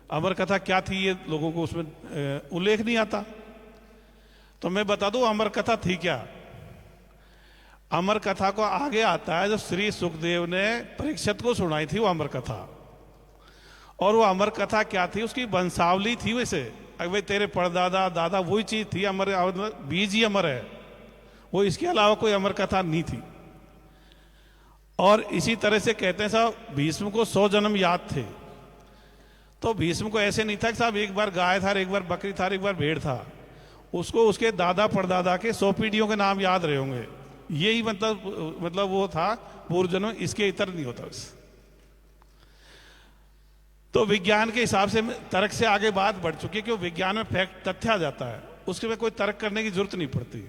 अमर कथा क्या थी, ये लोगों को उसमें उल्लेख नहीं आता। तो मैं बता दूं अमर कथा थी क्या। अमर कथा को आगे आता है, जो श्री सुखदेव ने परीक्षित को सुनाई थी वो अमर कथा। और वो अमर कथा क्या थी, उसकी वंशावली थी। वैसे अगर भाई तेरे परदादा दादा वही चीज थी, अमर बीज ही अमर है, वो इसके अलावा कोई अमर कथा नहीं थी। और इसी तरह से कहते हैं साहब भीष्म को 100 जन्म याद थे। तो भीष्म को ऐसे नहीं था कि साहब एक बार गाय था, एक बार बकरी था, एक बार भेड़ था, उसको उसके दादा परदादा के 100 पीढ़ियों के नाम याद रहे होंगे। यही मतलब वो था पूर्व जन्म, इसके इतर नहीं होता। तो विज्ञान के हिसाब से तर्क से आगे बात बढ़ चुकी है, क्योंकि विज्ञान में फैक्ट तथ्य आ जाता है, उसके में कोई तर्क करने की जरूरत नहीं पड़ती।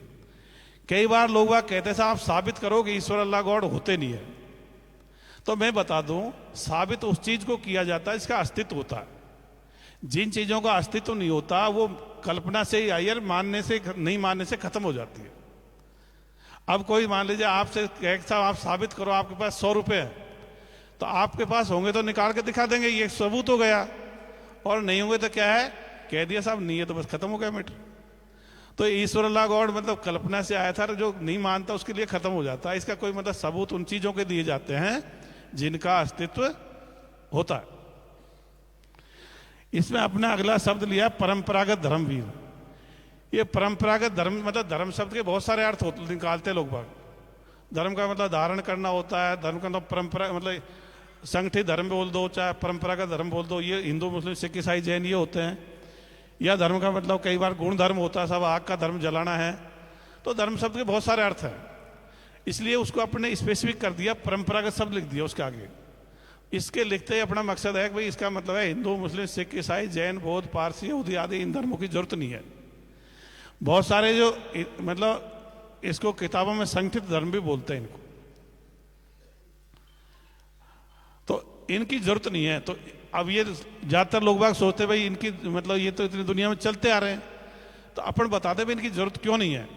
कई बार लोग बात कहते हैं साहब साबित करो कि ईश्वर अल्लाह गॉड होते नहीं है। तो मैं बता दूं, साबित उस चीज को किया जाता है इसका अस्तित्व होता है। जिन चीजों का अस्तित्व नहीं होता वो कल्पना से ही आई है, मानने से नहीं मानने से खत्म हो जाती है। अब कोई मान लीजिए आपसे साहब आप साबित करो आपके पास 100 रुपए है, तो आपके पास होंगे तो निकाल के दिखा देंगे, ये सबूत हो गया। और नहीं होंगे तो क्या है, कह दिया साहब नहीं है तो बस खत्म हो गया मैटर। तो ईश्वर अल्लाह गॉड मतलब कल्पना से आया था, जो नहीं मानता उसके लिए खत्म हो जाता है। इसका कोई मतलब सबूत उन चीजों के दिए जाते हैं जिनका अस्तित्व होता है। इसमें अपना अगला शब्द लिया परंपरागत धर्मवीर। ये परंपरागत धर्म मतलब धर्म शब्द के बहुत सारे अर्थ निकालते लोग बाग। धर्म का मतलब धारण करना होता है, धर्म का मतलब परंपरा मतलब संगठित धर्म बोल दो, चाहे परंपरागत धर्म बोल दो, ये हिंदू मुस्लिम सिख ईसाई जैन ये होते हैं। या धर्म का मतलब कई बार गुण धर्म होता है, सब आग का धर्म जलाना है। तो धर्म शब्द के बहुत सारे अर्थ हैं, इसलिए उसको अपने स्पेसिफिक कर दिया, परंपरागत शब्द लिख दिया उसके आगे। इसके लिखते ही अपना मकसद है कि भाई इसका मतलब है हिंदू मुस्लिम सिख ईसाई जैन बौद्ध पारसी यहूदी आदि इन धर्मों की जरूरत नहीं है। बहुत सारे जो मतलब इसको किताबों में संगठित धर्म भी बोलते हैं इनको, तो इनकी जरूरत नहीं है। तो अब ये ज्यादातर लोग बाग सोचते भाई इनकी मतलब ये तो इतनी दुनिया में चलते आ रहे हैं, तो अपन बताते भाई इनकी जरूरत क्यों नहीं है।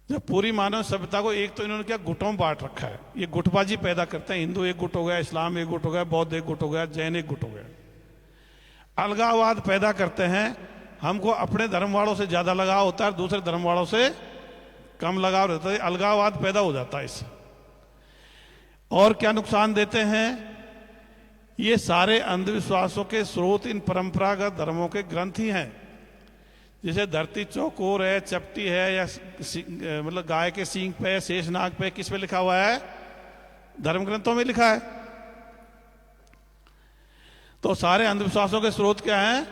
जब पूरी मानव सभ्यता को एक तो इन्होंने क्या गुटों में बांट रखा है, ये गुटबाजी पैदा करते हैं। हिंदू एक गुट हो गया, इस्लाम एक गुट हो गया, बौद्ध एक गुट हो गया, जैन एक गुट हो गया। अलगाववाद पैदा करते हैं, हमको अपने धर्म वालों से ज्यादा लगाव होता है, दूसरे धर्म वालों से कम लगाव रहता है, अलगाववाद पैदा हो जाता है इससे। और क्या नुकसान देते हैं, ये सारे अंधविश्वासों के स्रोत इन परंपरागत धर्मों के ग्रंथ ही हैं। जैसे धरती चौकोर है, चपटी है, या मतलब गाय के सींग पे, शेषनाग पे, किस पे लिखा हुआ है, धर्म ग्रंथों में लिखा है। तो सारे अंधविश्वासों के स्रोत क्या है,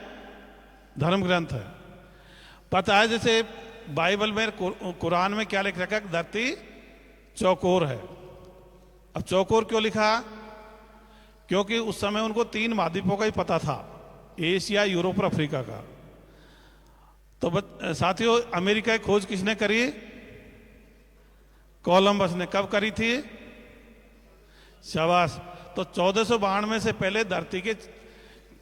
धर्म ग्रंथ है। पता है जैसे बाइबल में कुरान में क्या लिख रखा है, धरती चौकोर है। अब चौकोर क्यों लिखा, क्योंकि उस समय उनको 3 महाद्वीपों का ही पता था, एशिया यूरोप और अफ्रीका का। तो साथियों अमेरिका की खोज किसने करी, कोलंबस ने। कब करी थी, शाबाश। तो 1492 से पहले धरती के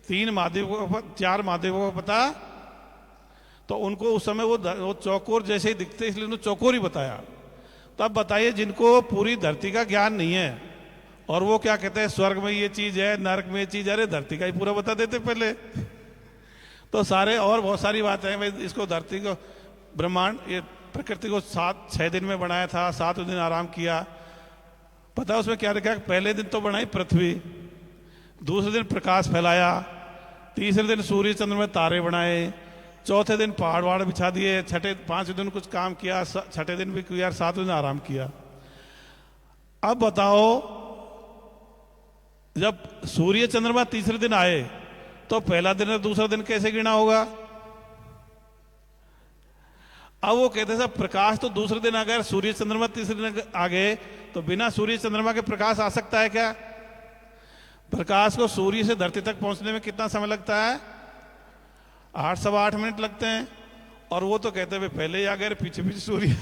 4 महाद्वीपों का पता, तो उनको उस समय वो चौकोर जैसे ही दिखते इसलिए उन्होंने चौकोर ही बताया। तो अब बताइए जिनको पूरी धरती का ज्ञान नहीं है और वो क्या कहते हैं स्वर्ग में ये चीज है, नरक में ये चीज है, अरे धरती का ही पूरा बता देते पहले। तो सारे और बहुत सारी बातें हैं, इसको धरती को ब्रह्मांड ये प्रकृति को 6 दिन में बनाया था, 7वें दिन आराम किया। पता उसमें क्या लिखा है? पहले दिन तो बनाई पृथ्वी, दूसरे दिन प्रकाश फैलाया, तीसरे दिन सूर्य चंद्र में तारे बनाए, चौथे दिन पहाड़ वहाड़ बिछा दिए, 5वें दिन कुछ काम किया, 6ठे दिन भी किया, 7वें दिन आराम किया। अब बताओ जब सूर्य चंद्रमा तीसरे दिन आए तो पहला दिन और दूसरा दिन कैसे गिना होगा? अब वो कहते हैं प्रकाश तो दूसरे दिन आ गया, सूर्य चंद्रमा तीसरे दिन आ गए, तो बिना सूर्य चंद्रमा के प्रकाश आ सकता है क्या? प्रकाश को सूर्य से धरती तक पहुंचने में कितना समय लगता है? 8 सवा 8 मिनट लगते हैं। और वो तो कहते हैं पहले ही आ गए, पीछे पीछे सूर्य।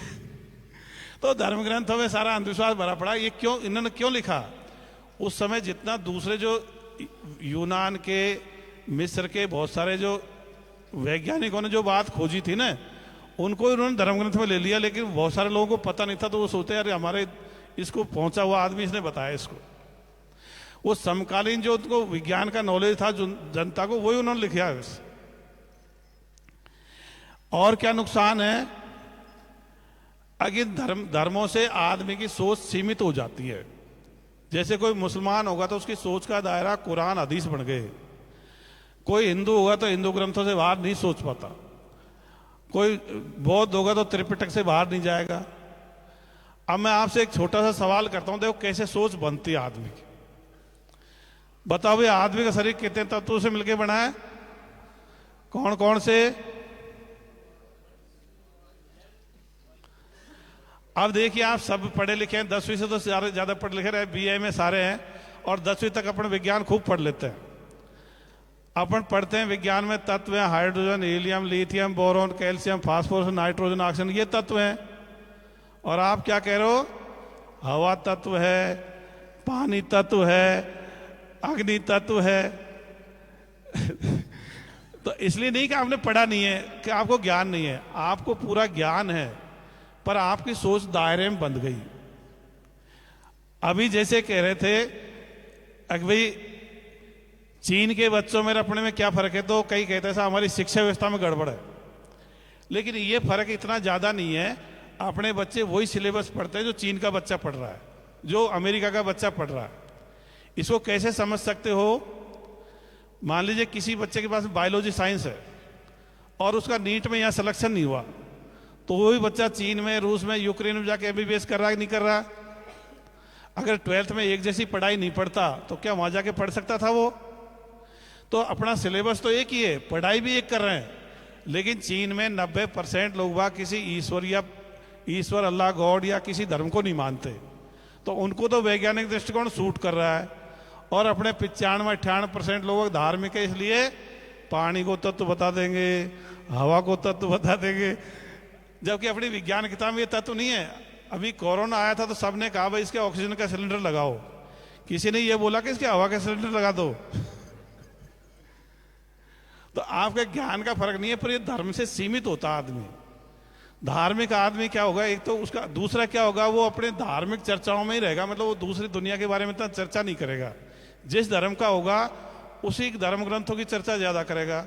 तो धर्म ग्रंथों में सारा अंधविश्वास भरा पड़ा। ये क्यों, इन्होंने क्यों लिखा? उस समय जितना दूसरे जो यूनान के, मिस्र के बहुत सारे जो वैज्ञानिकों ने जो बात खोजी थी ना, उनको उन्होंने धर्म ग्रंथ में ले लिया, लेकिन बहुत सारे लोगों को पता नहीं था। तो वो सोचते हैं अरे हमारे इसको पहुंचा हुआ आदमी इसने बताया इसको। वो समकालीन जो उनको विज्ञान का नॉलेज था जो जनता को, वही उन्होंने लिखा है। और क्या नुकसान है? अगर धर्मों से आदमी की सोच सीमित हो जाती है। जैसे कोई मुसलमान होगा तो उसकी सोच का दायरा कुरान हदीस बन गए, कोई हिंदू होगा तो हिंदू ग्रंथों से बाहर नहीं सोच पाता, कोई बौद्ध होगा तो त्रिपिटक से बाहर नहीं जाएगा। अब मैं आपसे एक छोटा सा सवाल करता हूं, देखो कैसे सोच बनती है आदमी की। बताओ ये आदमी का शरीर कितने तत्वों से मिलकर बना है? कौन कौन से? अब देखिए आप सब पढ़े लिखे हैं, 10वीं से तो ज्यादा पढ़े लिखे रहे, BA में सारे हैं, और 10वीं तक अपन विज्ञान खूब पढ़ लेते हैं। अपन पढ़ते हैं विज्ञान में तत्व हैं, hydrogen, helium, lithium, boron, calcium, phosphorus, nitrogen, oxygen, ये तत्व हैं। और आप क्या कह रहे हो? हवा तत्व है, पानी तत्व है, अग्नि तत्व है। तो इसलिए नहीं कि आपने पढ़ा नहीं है कि आपको ज्ञान नहीं है, आपको पूरा ज्ञान है, पर आपकी सोच दायरे में बंध गई। अभी जैसे कह रहे थे अगर भाई चीन के बच्चों में अपने में क्या फर्क है, तो कई कहते हैं हमारी शिक्षा व्यवस्था में गड़बड़ है। लेकिन ये फर्क इतना ज्यादा नहीं है। अपने बच्चे वही सिलेबस पढ़ते हैं जो चीन का बच्चा पढ़ रहा है, जो अमेरिका का बच्चा पढ़ रहा है। इसको कैसे समझ सकते हो? मान लीजिए किसी बच्चे के पास बायोलॉजी साइंस है और उसका नीट में यहां सिलेक्शन नहीं हुआ, तो वही बच्चा चीन में, रूस में, यूक्रेन में जाके MBBS कर रहा है नहीं कर रहा? अगर 12th में एक जैसी पढ़ाई नहीं पढ़ता तो क्या वहां जाके पढ़ सकता था वो? तो अपना सिलेबस तो एक ही है, पढ़ाई भी एक कर रहे हैं, लेकिन चीन में 90% लोग किसी ईश्वर अल्लाह गॉड या किसी धर्म को नहीं मानते। तो उनको तो वैज्ञानिक दृष्टिकोण सूट कर रहा है। और अपने 95-98% लोग धार्मिक है, इसलिए पानी को तत्व बता देंगे, हवा को तत्व बता देंगे, जबकि अपनी विज्ञान किताब में ये तत्व नहीं है। अभी कोरोना आया था तो सबने कहा भाई इसके ऑक्सीजन का सिलेंडर लगाओ, किसी ने ये बोला कि इसके हवा का सिलेंडर लगा दो। तो आपके ज्ञान का फर्क नहीं है, पर ये धर्म से सीमित होता आदमी। धार्मिक आदमी क्या होगा, एक तो उसका, दूसरा क्या होगा, वो अपने धार्मिक चर्चाओं में ही रहेगा, मतलब वो दूसरी दुनिया के बारे में इतना चर्चा नहीं करेगा। जिस धर्म का होगा उसी धर्म ग्रंथों की चर्चा ज्यादा करेगा,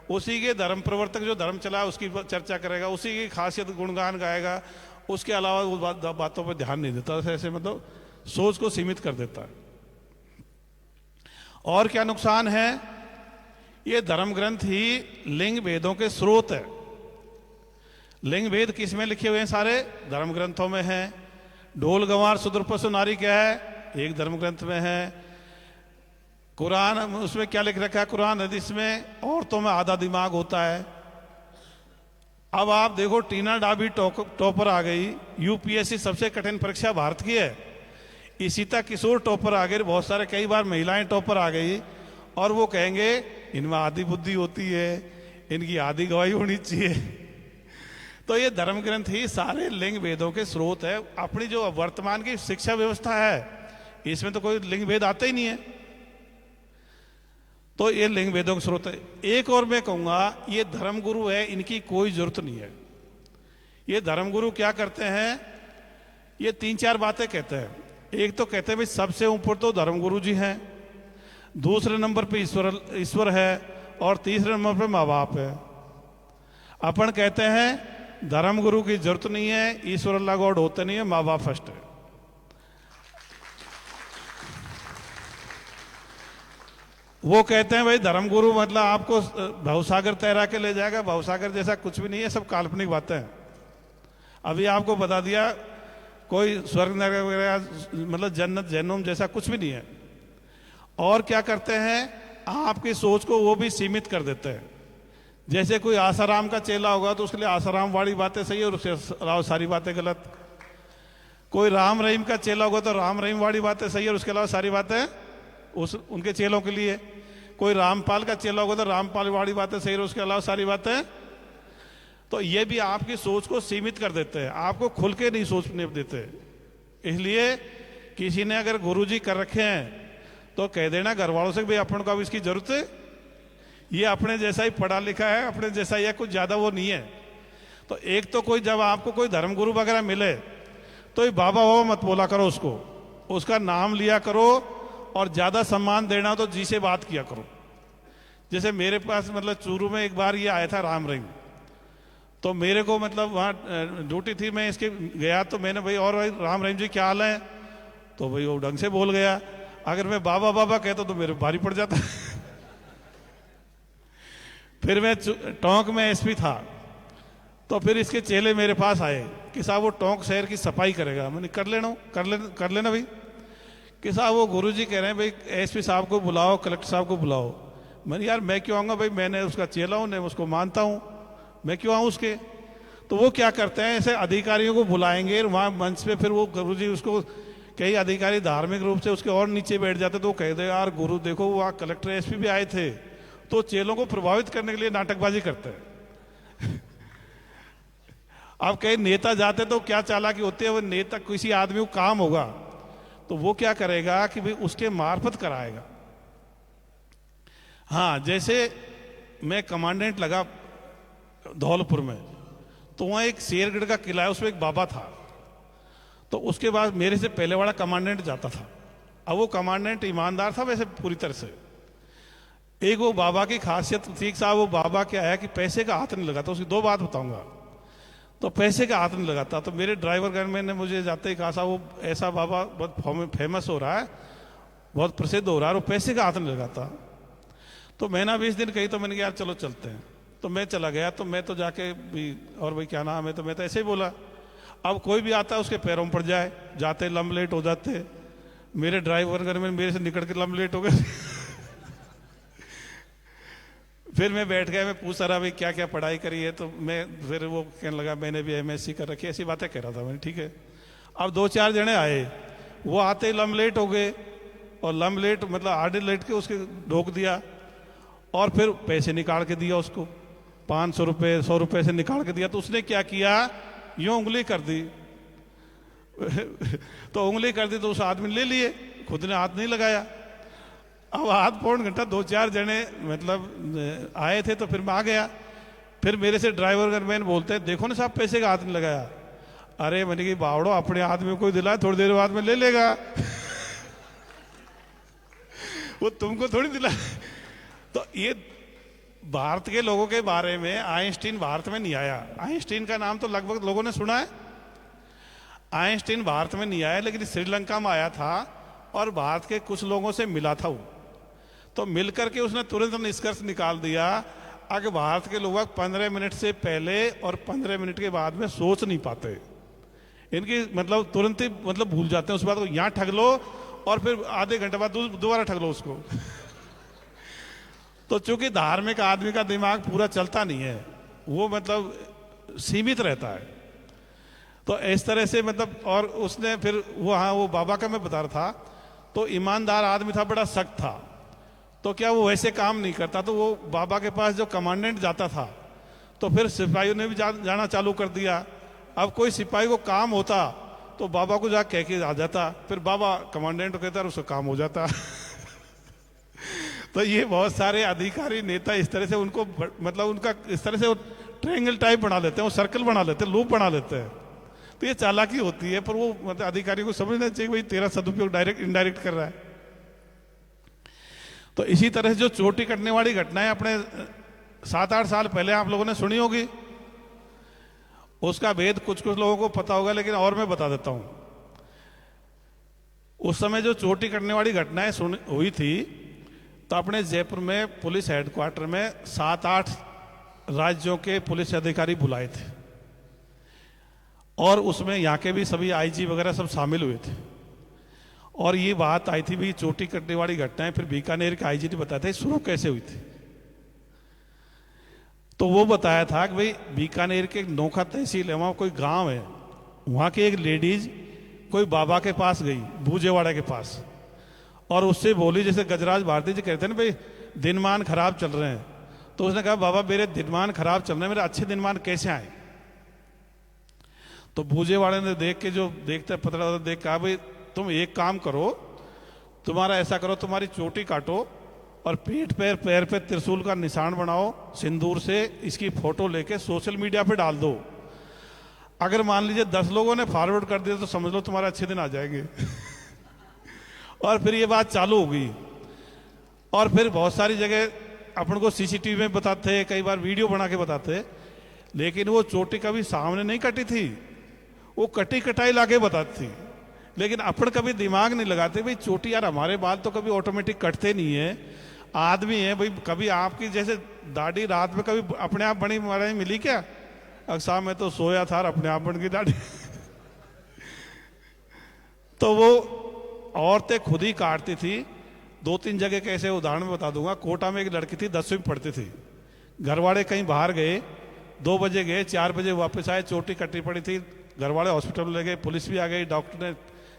उसी के धर्म प्रवर्तक जो धर्म चला उसकी चर्चा करेगा, उसी की खासियत गुणगान गाएगा, उसके अलावा वो बातों पर ध्यान नहीं देता। ऐसे मतलब सोच को सीमित कर देता है। और क्या नुकसान है? ये धर्म ग्रंथ ही लिंग भेदों के स्रोत है। लिंग भेद किस में लिखे हुए हैं? सारे धर्म ग्रंथों में है। ढोल गंवार शूद्र पशु नारी क्या है? एक धर्म ग्रंथ में है। कुरान उसमें क्या लिख रखा है? कुरान हदीस में औरतों में आधा दिमाग होता है। अब आप देखो टीना डाबी टॉपर आ गई, UPSC सबसे कठिन परीक्षा भारत की है। इशिता किशोर टॉपर आ गए, बहुत सारे कई बार महिलाएं टॉपर आ गई, और वो कहेंगे इनमें आधी बुद्धि होती है, इनकी आधी गवाही होनी चाहिए। तो ये धर्म ग्रंथ ही सारे लिंग भेदों के स्रोत है। अपनी जो वर्तमान की शिक्षा व्यवस्था है इसमें तो कोई लिंग भेद आता ही नहीं है। तो ये लिंग भेदों का स्रोत है। एक और मैं कहूंगा, ये धर्मगुरु है, इनकी कोई जरूरत नहीं है। ये धर्मगुरु क्या करते हैं, ये 3-4 बातें कहते हैं। एक तो कहते हैं भाई सबसे ऊपर तो धर्मगुरु जी हैं, दूसरे नंबर पे ईश्वर है, और तीसरे नंबर पे माँ बाप है। अपन कहते हैं धर्मगुरु की जरूरत नहीं है, ईश्वर अल्लाह गॉड होते नहीं है, माँ बाप फर्स्ट है। वो कहते हैं भाई धर्मगुरु मतलब आपको भवसागर तैरा के ले जाएगा। भवसागर जैसा कुछ भी नहीं है, सब काल्पनिक बातें हैं। अभी आपको बता दिया, कोई स्वर्ग नरक वगैरह मतलब जन्नत जहन्नुम जैसा कुछ भी नहीं है। और क्या करते हैं, आपकी सोच को वो भी सीमित कर देते हैं। जैसे कोई आसाराम का चेला होगा तो उसके लिए आसाराम वाली बातें सही है और उसके अलावा सारी बातें गलत। कोई राम रहीम का चेला होगा तो राम रहीम वाली बातें सही है और उसके अलावा सारी बातें उनके चेलों के लिए। कोई रामपाल का चेला होगा तो रामपाल वाली बातें सही है और उसके अलावा सारी बातें। तो ये भी आपकी सोच को सीमित कर देते हैं, आपको खुल के नहीं सोचने देते। इसलिए किसी ने अगर गुरुजी कर रखे हैं तो कह देना घर वालों से भी अपन को अब इसकी जरूरत है, ये अपने जैसा ही पढ़ा लिखा है, अपने जैसा ही है, कुछ ज्यादा वो नहीं है। तो एक तो कोई जब आपको कोई धर्मगुरु वगैरह मिले तो ये बाबा बाबा मत बोला करो, उसका नाम लिया करो, और ज्यादा सम्मान देना तो जी से बात किया करो। जैसे मेरे पास मतलब चूरू में एक बार ये आया था राम रहीम, तो मेरे को मतलब वहाँ ड्यूटी थी, मैं इसके गया तो मैंने भाई और भाई राम रहीम जी क्या हाल है, तो भाई वो ढंग से बोल गया। अगर मैं बाबा बाबा कहता तो मेरे भारी पड़ जाता। फिर मैं टोंक में एसपी था, तो फिर इसके चेले मेरे पास आए कि साहब वो टोंक शहर की सफाई करेगा। मैंने कर लेना भाई। कि साहब वो गुरुजी कह रहे हैं भाई एसपी साहब को बुलाओ, कलेक्टर साहब को बुलाओ। मैंने यार मैं क्यों आऊँगा भाई, मैंने उसका चेला हूँ, मैं उसको मानता हूँ, मैं क्यों आऊँ उसके। तो वो क्या करते हैं, ऐसे अधिकारियों को बुलाएंगे वहाँ मंच पे, फिर वो गुरुजी उसको, कई अधिकारी धार्मिक रूप से उसके और नीचे बैठ जाते, तो वो कह दे यार गुरु देखो वहाँ कलेक्टर एसपी भी आए थे। तो चेलों को प्रभावित करने के लिए नाटकबाजी करते हैं। अब कई नेता जाते तो क्या चालाकी होती है, वो नेता किसी आदमी को काम होगा तो वो क्या करेगा कि भाई उसके मार्फत कराएगा। हाँ, जैसे मैं कमांडेंट लगा धौलपुर में, तो वहाँ एक शेरगढ़ का किला है, उसमें एक बाबा था। तो उसके बाद मेरे से पहले वाला कमांडेंट जाता था। अब वो कमांडेंट ईमानदार था वैसे पूरी तरह से। एक वो बाबा की खासियत थी साहब, वो बाबा क्या है कि पैसे का हाथ नहीं लगाता। उसकी 2 बात बताऊंगा। तो पैसे का हाथ नहीं लगाता। तो मेरे ड्राइवर घर ने मुझे जाते ही कहा साहब वो ऐसा बाबा बहुत फेमस हो रहा है, बहुत प्रसिद्ध हो रहा है, वो पैसे का हाथ नहीं लगाता। तो मैंने 20 दिन कही, तो मैंने कहा यार चलो चलते हैं। तो मैं चला गया, तो मैं तो जाके भी, और भाई क्या नाम है, तो मैं तो ऐसे ही बोला। अब कोई भी आता है उसके पैरों में पड़ जाए, जाते लंब लेट हो जाते। मेरे ड्राइवर घर में मेरे से निकल के लंब लेट हो गए। फिर मैं बैठ गया, मैं पूछ रहा भाई क्या क्या पढ़ाई करी है। तो मैं फिर वो कहने लगा मैंने भी MSc कर रखी है, ऐसी बातें कह रहा था। मैंने ठीक है। अब 2-4 जने आए, वो आते ही लंब लेट हो गए, और लंब लेट मतलब आधे लेट के उसके ढोक दिया, और फिर पैसे निकाल के दिया उसको, 500 रुपये 100 रुपये से निकाल के दिया। तो उसने क्या किया, यूं उंगली कर दी। तो उंगली कर दी तो उस आदमी ने ले लिए, खुद ने हाथ नहीं लगाया। अब आध पौन घंटा 2-4 जने मतलब आए थे, तो फिर मैं आ गया। फिर मेरे से ड्राइवर घर मैन बोलते हैं देखो ना साहब पैसे का हाथ नहीं लगाया। अरे मैंने कि बावड़ो अपने आदमी को दिलाए, थोड़ी देर बाद में ले लेगा। वो तुमको थोड़ी दिला। तो ये भारत के लोगों के बारे में, आइंस्टीन भारत में नहीं आया। आइंस्टीन का नाम तो लगभग लोगों ने सुना है। आइंस्टीन भारत में नहीं आया, लेकिन श्रीलंका में आया था, और भारत के कुछ लोगों से मिला था वो। तो मिलकर के उसने तुरंत निष्कर्ष निकाल दिया कि भारत के लोग 15 मिनट से पहले और 15 मिनट के बाद में सोच नहीं पाते। इनकी मतलब तुरंत ही मतलब भूल जाते हैं उस बात को। यहाँ ठग लो और फिर आधे घंटे बाद दोबारा ठग लो उसको। तो चूंकि धार्मिक आदमी का दिमाग पूरा चलता नहीं है, वो मतलब सीमित रहता है। तो इस तरह से मतलब, और उसने फिर वो, हाँ वो बाबा का मैं बता रहा था, तो ईमानदार आदमी था, बड़ा सख्त था। तो क्या वो वैसे काम नहीं करता, तो वो बाबा के पास जो कमांडेंट जाता था, तो फिर सिपाहियों ने भी जाना चालू कर दिया। अब कोई सिपाही को काम होता तो बाबा को जा कह के आ जाता, फिर बाबा कमांडेंट को कहता और उसका काम हो जाता। तो ये बहुत सारे अधिकारी नेता इस तरह से उनको मतलब उनका इस तरह से ट्रायंगल टाइप बना लेते हैं, वो सर्कल बना लेते हैं, लूप बना लेते हैं। तो ये चालाकी होती है, पर वो मतलब अधिकारी को समझना चाहिए भाई तेरा सदुपयोग डायरेक्ट इनडायरेक्ट कर रहा है। तो इसी तरह से जो चोटी कटने वाली घटनाएं अपने 7-8 साल पहले आप लोगों ने सुनी होगी, उसका भेद कुछ कुछ लोगों को पता होगा, लेकिन और मैं बता देता हूं। उस समय जो चोटी कटने वाली घटनाएं हुई थी, तो अपने जयपुर में पुलिस हेडक्वार्टर में 7-8 राज्यों के पुलिस अधिकारी बुलाए थे, और उसमें यहाँ के भी सभी आईजी वगैरह सब शामिल हुए थे। और ये बात आई थी भी चोटी कटने वाली घटनाएं, फिर बीकानेर के आईजी ने बताया था शुरू कैसे हुई थी। तो वो बताया था कि भाई बीकानेर के नोखा तहसील है, वहां कोई गांव है, वहां की एक लेडीज कोई बाबा के पास गई, बूजेवाड़ा के पास, और उससे बोली, जैसे गजराज भारती जी कहते हैं ना भाई दिनमान खराब चल रहे हैं, तो उसने कहा बाबा मेरे दिनमान खराब चल रहे हैं, मेरे अच्छे दिनमान कैसे आए। तो बूजेवाड़े ने देख के, जो देखते पता देख कहा भाई तुम एक काम करो, तुम्हारा ऐसा करो, तुम्हारी चोटी काटो और पीठ पैर पे त्रिशूल का निशान बनाओ सिंदूर से, इसकी फोटो लेके सोशल मीडिया पे डाल दो। अगर मान लीजिए 10 लोगों ने फॉरवर्ड कर दिया तो समझ लो तुम्हारे अच्छे दिन आ जाएंगे। और फिर ये बात चालू हो गई, और फिर बहुत सारी जगह अपन को सीसीटीवी में बताते, कई बार वीडियो बना के बताते, लेकिन वो चोटी कभी सामने नहीं कटी थी, वो कटी कटाई लाके बताती थी। लेकिन अपन कभी दिमाग नहीं लगाते भाई चोटी, यार हमारे बाल तो कभी ऑटोमेटिक कटते नहीं है, आदमी है भाई, कभी आपकी जैसे दाढ़ी रात में कभी अपने आप बनी हमारे मिली क्या? अक्सर में तो सोया था और अपने आप बन गई दाढ़ी। तो वो औरतें खुद ही काटती थी। 2-3 जगह कैसे उदाहरण में बता दूंगा। कोटा में एक लड़की थी, 10वीं में पढ़ती थी, घर वाले कहीं बाहर गए, 2 बजे गए, 4 बजे वापस आए, चोटी कटनी पड़ी थी, घर वाले हॉस्पिटल ले गए, पुलिस भी आ गई, डॉक्टर ने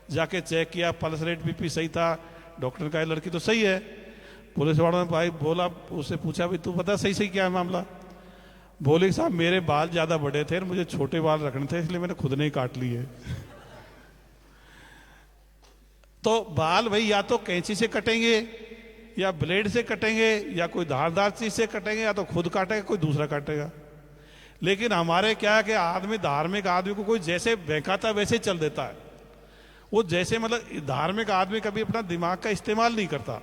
जाके चेक किया, पल्स रेट बीपी सही था, डॉक्टर ने कहा लड़की तो सही है। पुलिस वालों ने भाई बोला, उससे पूछा भी तू बता सही क्या है मामला। बोले साहब मेरे बाल ज्यादा बड़े थे, मुझे छोटे बाल रखने थे, इसलिए मैंने खुद नहीं काट लिए। तो बाल भाई या तो कैंची से कटेंगे, या ब्लेड से कटेंगे, या कोई धारदार चीज से कटेंगे, या तो खुद काटेगा कोई दूसरा काटेगा। लेकिन हमारे क्या है कि आदमी, धार्मिक आदमी को कोई जैसे बहकाता वैसे चल देता है। वो जैसे मतलब धार्मिक आदमी कभी अपना दिमाग का इस्तेमाल नहीं करता,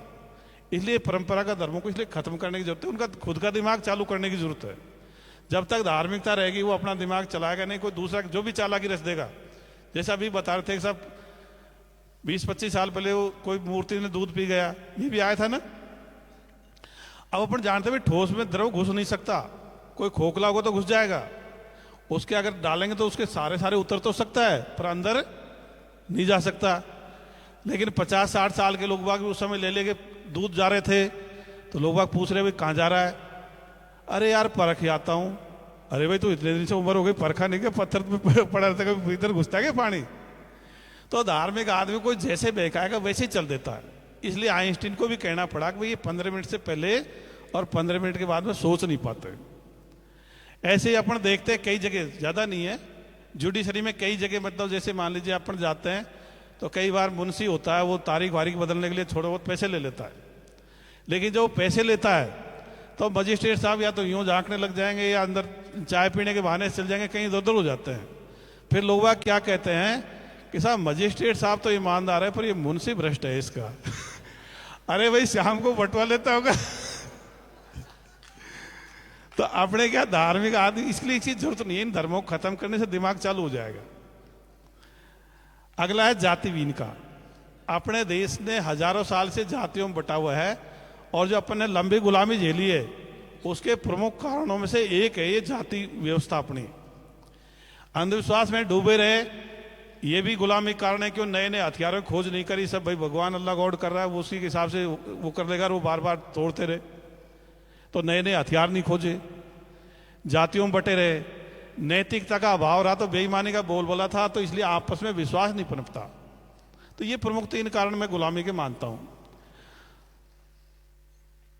इसलिए परंपरागत धर्मों को इसलिए खत्म करने की जरूरत है, उनका खुद का दिमाग चालू करने की जरूरत है। जब तक धार्मिकता रहेगी वो अपना दिमाग चलाएगा नहीं, कोई दूसरा जो भी चालाकी रच देगा। जैसा अभी बता रहे थे सब 20-25 साल पहले वो कोई मूर्ति ने दूध पी गया, ये भी आया था ना। अब अपन जानते हैं ठोस में द्रव घुस नहीं सकता, कोई खोखला होगा तो घुस जाएगा, उसके अगर डालेंगे तो उसके सारे उतर तो सकता है पर अंदर नहीं जा सकता। लेकिन 50-60 साल के लोग बाग उस समय ले लेके दूध जा रहे थे, तो लोग बाग पूछ रहे भाई कहाँ जा रहा है? अरे यार परख आता हूं। अरे भाई तू इतने दिन से उम्र हो गई, परखा नहीं क्या? पत्थर पे पड़ा रहता है, भीतर घुसता है क्या पानी? तो धार्मिक आदमी को जैसे बहकाएगा वैसे ही चल देता है। इसलिए आइंस्टीन को भी कहना पड़ा कि भाई ये 15 मिनट से पहले और 15 मिनट के बाद में सोच नहीं पाते। ऐसे ही अपन देखते हैं कई जगह, ज्यादा नहीं है, जुडिशरी में कई जगह, मतलब जैसे मान लीजिए अपन जाते हैं तो कई बार मुंशी होता है, वो तारीख वारीख बदलने के लिए थोड़े बहुत पैसे ले लेता है। लेकिन जब वो पैसे लेता है तो मजिस्ट्रेट साहब या तो यूं झांकने लग जाएंगे, या अंदर चाय पीने के बहाने चल जाएंगे, कहीं इधर उधर हो जाते हैं। फिर लोग क्या कहते हैं कि साहब मजिस्ट्रेट साहब तो ईमानदार है पर ये मुंशी भ्रष्ट है इसका। अरे भाई शाम को बंटवा लेता होगा। तो अपने क्या धार्मिक आदमी, इसलिए इसी जरूरत नहीं है, इन धर्मों को खत्म करने से दिमाग चालू हो जाएगा। अगला है जातिवीन का। अपने देश ने हजारों साल से जातियों में बटा हुआ है, और जो अपन ने लंबी गुलामी झेली है उसके प्रमुख कारणों में से एक है ये जाति व्यवस्था। अपनी अंधविश्वास में डूबे रहे, ये भी गुलामी कारण है। क्यों नए नए हथियारों की खोज नहीं करी? सब भाई भगवान अल्लाह गॉड कर रहा है, वो उसी के हिसाब से वो कर लेगा, वो बार बार तोड़ते रहे, तो नए नए हथियार नहीं खोजे, जातियों में बटे रहे, नैतिकता का अभाव रहा तो बेईमानी का बोलबाला था, तो इसलिए आपस में विश्वास नहीं पनपता। तो ये प्रमुख 3 कारण मैं गुलामी के मानता हूं।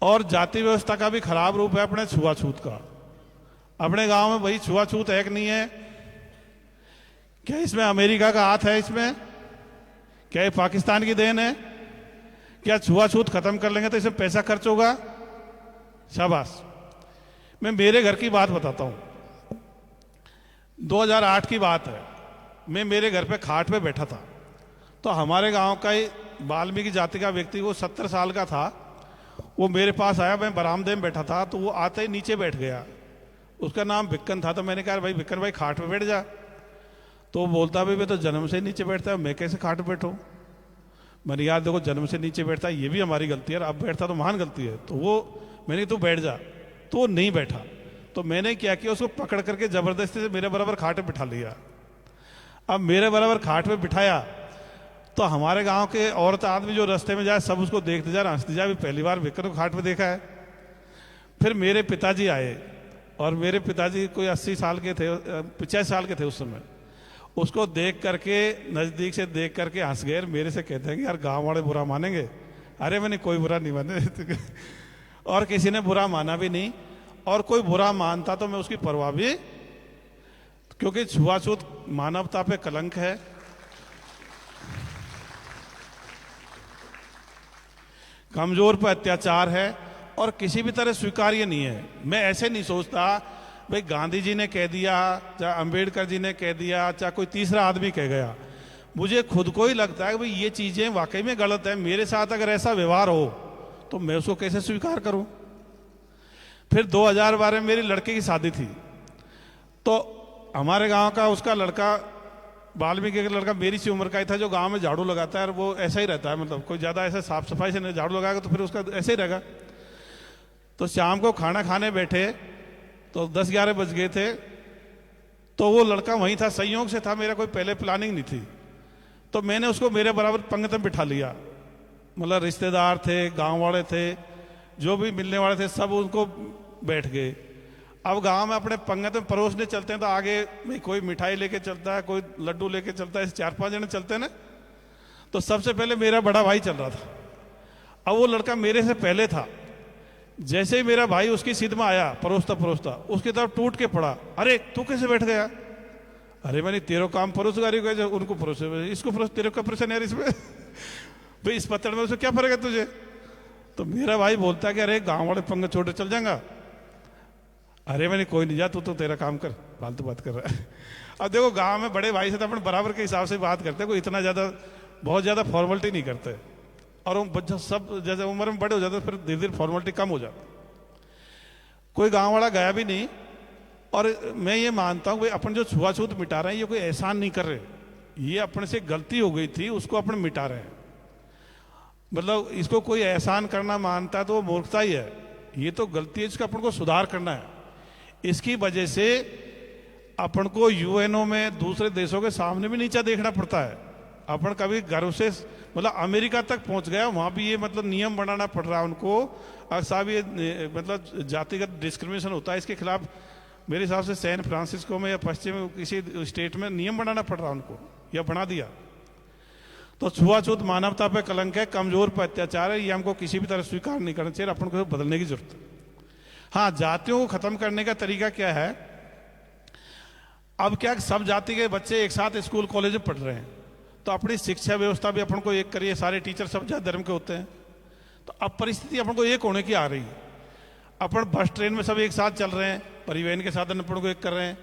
और जाति व्यवस्था का भी खराब रूप है अपने छुआछूत का। अपने गांव में भाई छुआछूत है कि नहीं है? क्या इसमें अमेरिका का हाथ है? इसमें क्या ये पाकिस्तान की देन है? क्या छुआछूत खत्म कर लेंगे तो इसमें पैसा खर्च होगा? शाबाश। मैं मेरे घर की बात बताता हूं। 2008 की बात है। मैं मेरे घर पे खाट पे बैठा था, तो हमारे गांव का ही वाल्मीकि जाति का व्यक्ति, वो 70 साल का था, वो मेरे पास आया। मैं बरामदे में बैठा था, तो वो आते ही नीचे बैठ गया। उसका नाम भिक्कन था। तो मैंने कहा भाई भिक्कन भाई खाट पे बैठ जा। तो वो बोलता भाई मैं तो जन्म से नीचे बैठता है, मैं कैसे खाट पे बैठूं? मैंने यार देखो जन्म से नीचे बैठता है ये भी हमारी गलती है, अब बैठता तो महान गलती है। तो वो मैंने तू बैठ जा, तो वो नहीं बैठा। तो मैंने क्या किया, उसको पकड़ करके जबरदस्ती से मेरे बराबर खाट पे बिठा लिया। अब मेरे बराबर खाट पे बिठाया तो हमारे गांव के औरत आदमी जो रास्ते में जाए सब उसको देखते जा, हंसते जा, पहली बार विक्रम को खाट पे देखा है। फिर मेरे पिताजी आए, और मेरे पिताजी कोई 80 साल के थे, 85 साल के थे उस समय। उसको देख करके, नजदीक से देख करके हंस गए। मेरे से कहते हैं कि यार गांव वाले बुरा मानेंगे। अरे मैंने कोई बुरा नहीं माने और किसी ने बुरा माना भी नहीं, और कोई बुरा मानता तो मैं उसकी परवाह भी, क्योंकि छुआछूत मानवता पे कलंक है। कमजोर पर अत्याचार है और किसी भी तरह स्वीकार्य नहीं है। मैं ऐसे नहीं सोचता भाई गांधी जी ने कह दिया, चाहे अंबेडकर जी ने कह दिया, चाहे कोई तीसरा आदमी कह गया। मुझे खुद को ही लगता है कि भाई ये चीजें वाकई में गलत है। मेरे साथ अगर ऐसा व्यवहार हो तो मैं उसको कैसे स्वीकार करूं? फिर 2012 में मेरी लड़के की शादी थी, तो हमारे गांव का उसका लड़का, वाल्मीकि का लड़का मेरी सी उम्र का ही था, जो गांव में झाड़ू लगाता है, और वो ऐसा ही रहता है, मतलब कोई ज्यादा ऐसा साफ सफाई से नहीं, झाड़ू लगाएगा तो फिर उसका ऐसे ही रहेगा। तो शाम को खाना खाने बैठे तो 10-11 बज गए थे, तो वो लड़का वहीं था, संयोग से था, मेरा कोई पहले प्लानिंग नहीं थी। तो मैंने उसको मेरे बराबर पंगत में बिठा लिया। मतलब रिश्तेदार थे, गांव वाले थे, जो भी मिलने वाले थे, सब उनको बैठ गए। अब गांव में अपने पंगत में परोसने चलते हैं तो आगे भाई कोई मिठाई लेके चलता है, कोई लड्डू लेके चलता है, 4-5 जने चलते हैं ना। तो सबसे पहले मेरा बड़ा भाई चल रहा था। अब वो लड़का मेरे से पहले था। जैसे ही मेरा भाई उसकी सीध में आया, परोसता परोसता उसकी तरफ टूट के पड़ा। अरे तू कैसे बैठ गया? अरे मैंने तेरे काम परोसगारी को, उनको परोसे, इसको परोस, तेरे का परोसन यार इसमें भाई इस पत्थर में उससे क्या फर्क है तुझे? तो मेरा भाई बोलता है कि अरे गांव वाले पंगत छोटे चल जाएगा। अरे मैंने कोई नहीं, जा तू तो तेरा काम कर, फालतू बात कर रहा है। अब देखो गांव में बड़े भाई से तो अपन बराबर के हिसाब से बात करते हैं, कोई इतना ज्यादा बहुत ज्यादा फॉर्मेलिटी नहीं करते। और वो सब जैसे उम्र में बड़े हो जाते फिर धीरे धीरे फॉर्मेलिटी कम हो जाती। कोई गांव वाला गया भी नहीं। और मैं ये मानता हूं भाई अपन जो छुआछूत मिटा रहे हैं ये कोई एहसान नहीं कर रहे, ये अपने से गलती हो गई थी उसको अपन मिटा रहे हैं। मतलब इसको कोई एहसान करना मानता है तो वो मूर्खता ही है। ये तो गलती है, इसका अपन को सुधार करना है। इसकी वजह से अपन को यूएनओ में दूसरे देशों के सामने भी नीचा देखना पड़ता है। अपन कभी गर्व से मतलब अमेरिका तक पहुंच गया, वहां भी ये मतलब नियम बनाना पड़ रहा है उनको। और साहब ये मतलब जातिगत डिस्क्रिमिनेशन होता है, इसके खिलाफ मेरे हिसाब से सैन फ्रांसिस्को में या पश्चिम किसी स्टेट में नियम बनाना पड़ रहा है उनको, या बना दिया। तो छुआछूत मानवता पे कलंक है, कमजोर पर अत्याचार है, ये हमको किसी भी तरह स्वीकार नहीं करना चाहिए। अपन को बदलने की जरूरत है। हाँ, जातियों को खत्म करने का तरीका क्या है? अब क्या सब जाति के बच्चे एक साथ स्कूल कॉलेज में पढ़ रहे हैं, तो अपनी शिक्षा व्यवस्था भी अपन को एक करिए। सारे टीचर सब जाति धर्म के होते हैं, तो अब परिस्थिति अपन को एक होने की आ रही है। अपन बस ट्रेन में सब एक साथ चल रहे हैं, परिवहन के साधन अपन को एक कर रहे हैं,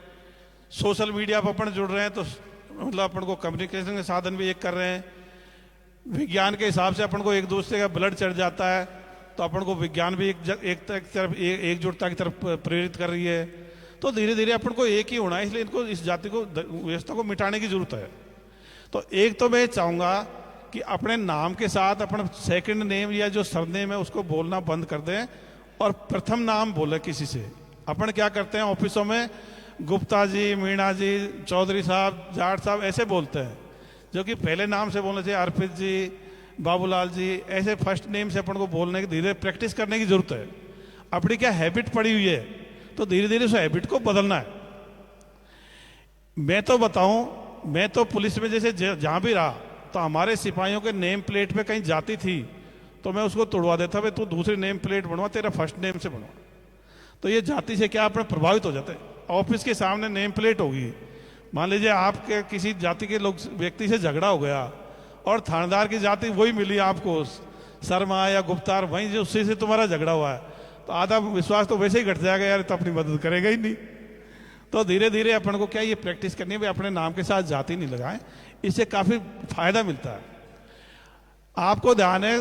सोशल मीडिया पर अपन जुड़ रहे हैं, तो मतलब अपन को कम्युनिकेशन के साधन भी एक कर रहे हैं। विज्ञान के हिसाब से अपन को एक दूसरे का ब्लड चढ़ जाता है, तो अपन को विज्ञान भी एकजुटता की तरफ प्रेरित कर रही है। तो धीरे धीरे अपन को एक ही होना है, इसलिए इनको इस जाति को व्यवस्था को मिटाने की जरूरत है। तो एक तो मैं चाहूंगा कि अपने नाम के साथ अपना सेकंड नेम या जो सरनेम है उसको बोलना बंद कर दें और प्रथम नाम बोले किसी से। अपन क्या करते हैं ऑफिसों में गुप्ता जी, मीणा जी, चौधरी साहब, जाट साहब ऐसे बोलते हैं, जो कि पहले नाम से बोलना चाहिए। अर्पित जी, बाबूलाल जी, ऐसे फर्स्ट नेम से अपन को बोलने की धीरे प्रैक्टिस करने की जरूरत है। अपनी क्या हैबिट पड़ी हुई है, तो धीरे धीरे उस हैबिट को बदलना है। मैं तो बताऊं, मैं तो पुलिस में जैसे जहां भी रहा तो हमारे सिपाहियों के नेम प्लेट पे कहीं जाती थी तो मैं उसको तोड़वा देता, भाई तू दूसरी नेम प्लेट बनवा, तेरा फर्स्ट नेम से बनवा। तो ये जाति से क्या अपने प्रभावित हो जाते हैं। ऑफिस के सामने नेम प्लेट होगी, मान लीजिए आपके किसी जाति के लोग व्यक्ति से झगड़ा हो गया और थानेदार की जाति वही मिली आपको, शर्मा या गुप्तार, वहीं जो उससे तुम्हारा झगड़ा हुआ है, तो आधा विश्वास तो वैसे ही घट जाएगा, यार तो अपनी मदद करेगा ही नहीं। तो धीरे धीरे अपन को क्या ये प्रैक्टिस करनी है, भाई अपने नाम के साथ जाति नहीं लगाएं, इससे काफी फायदा मिलता है। आपको ध्यान है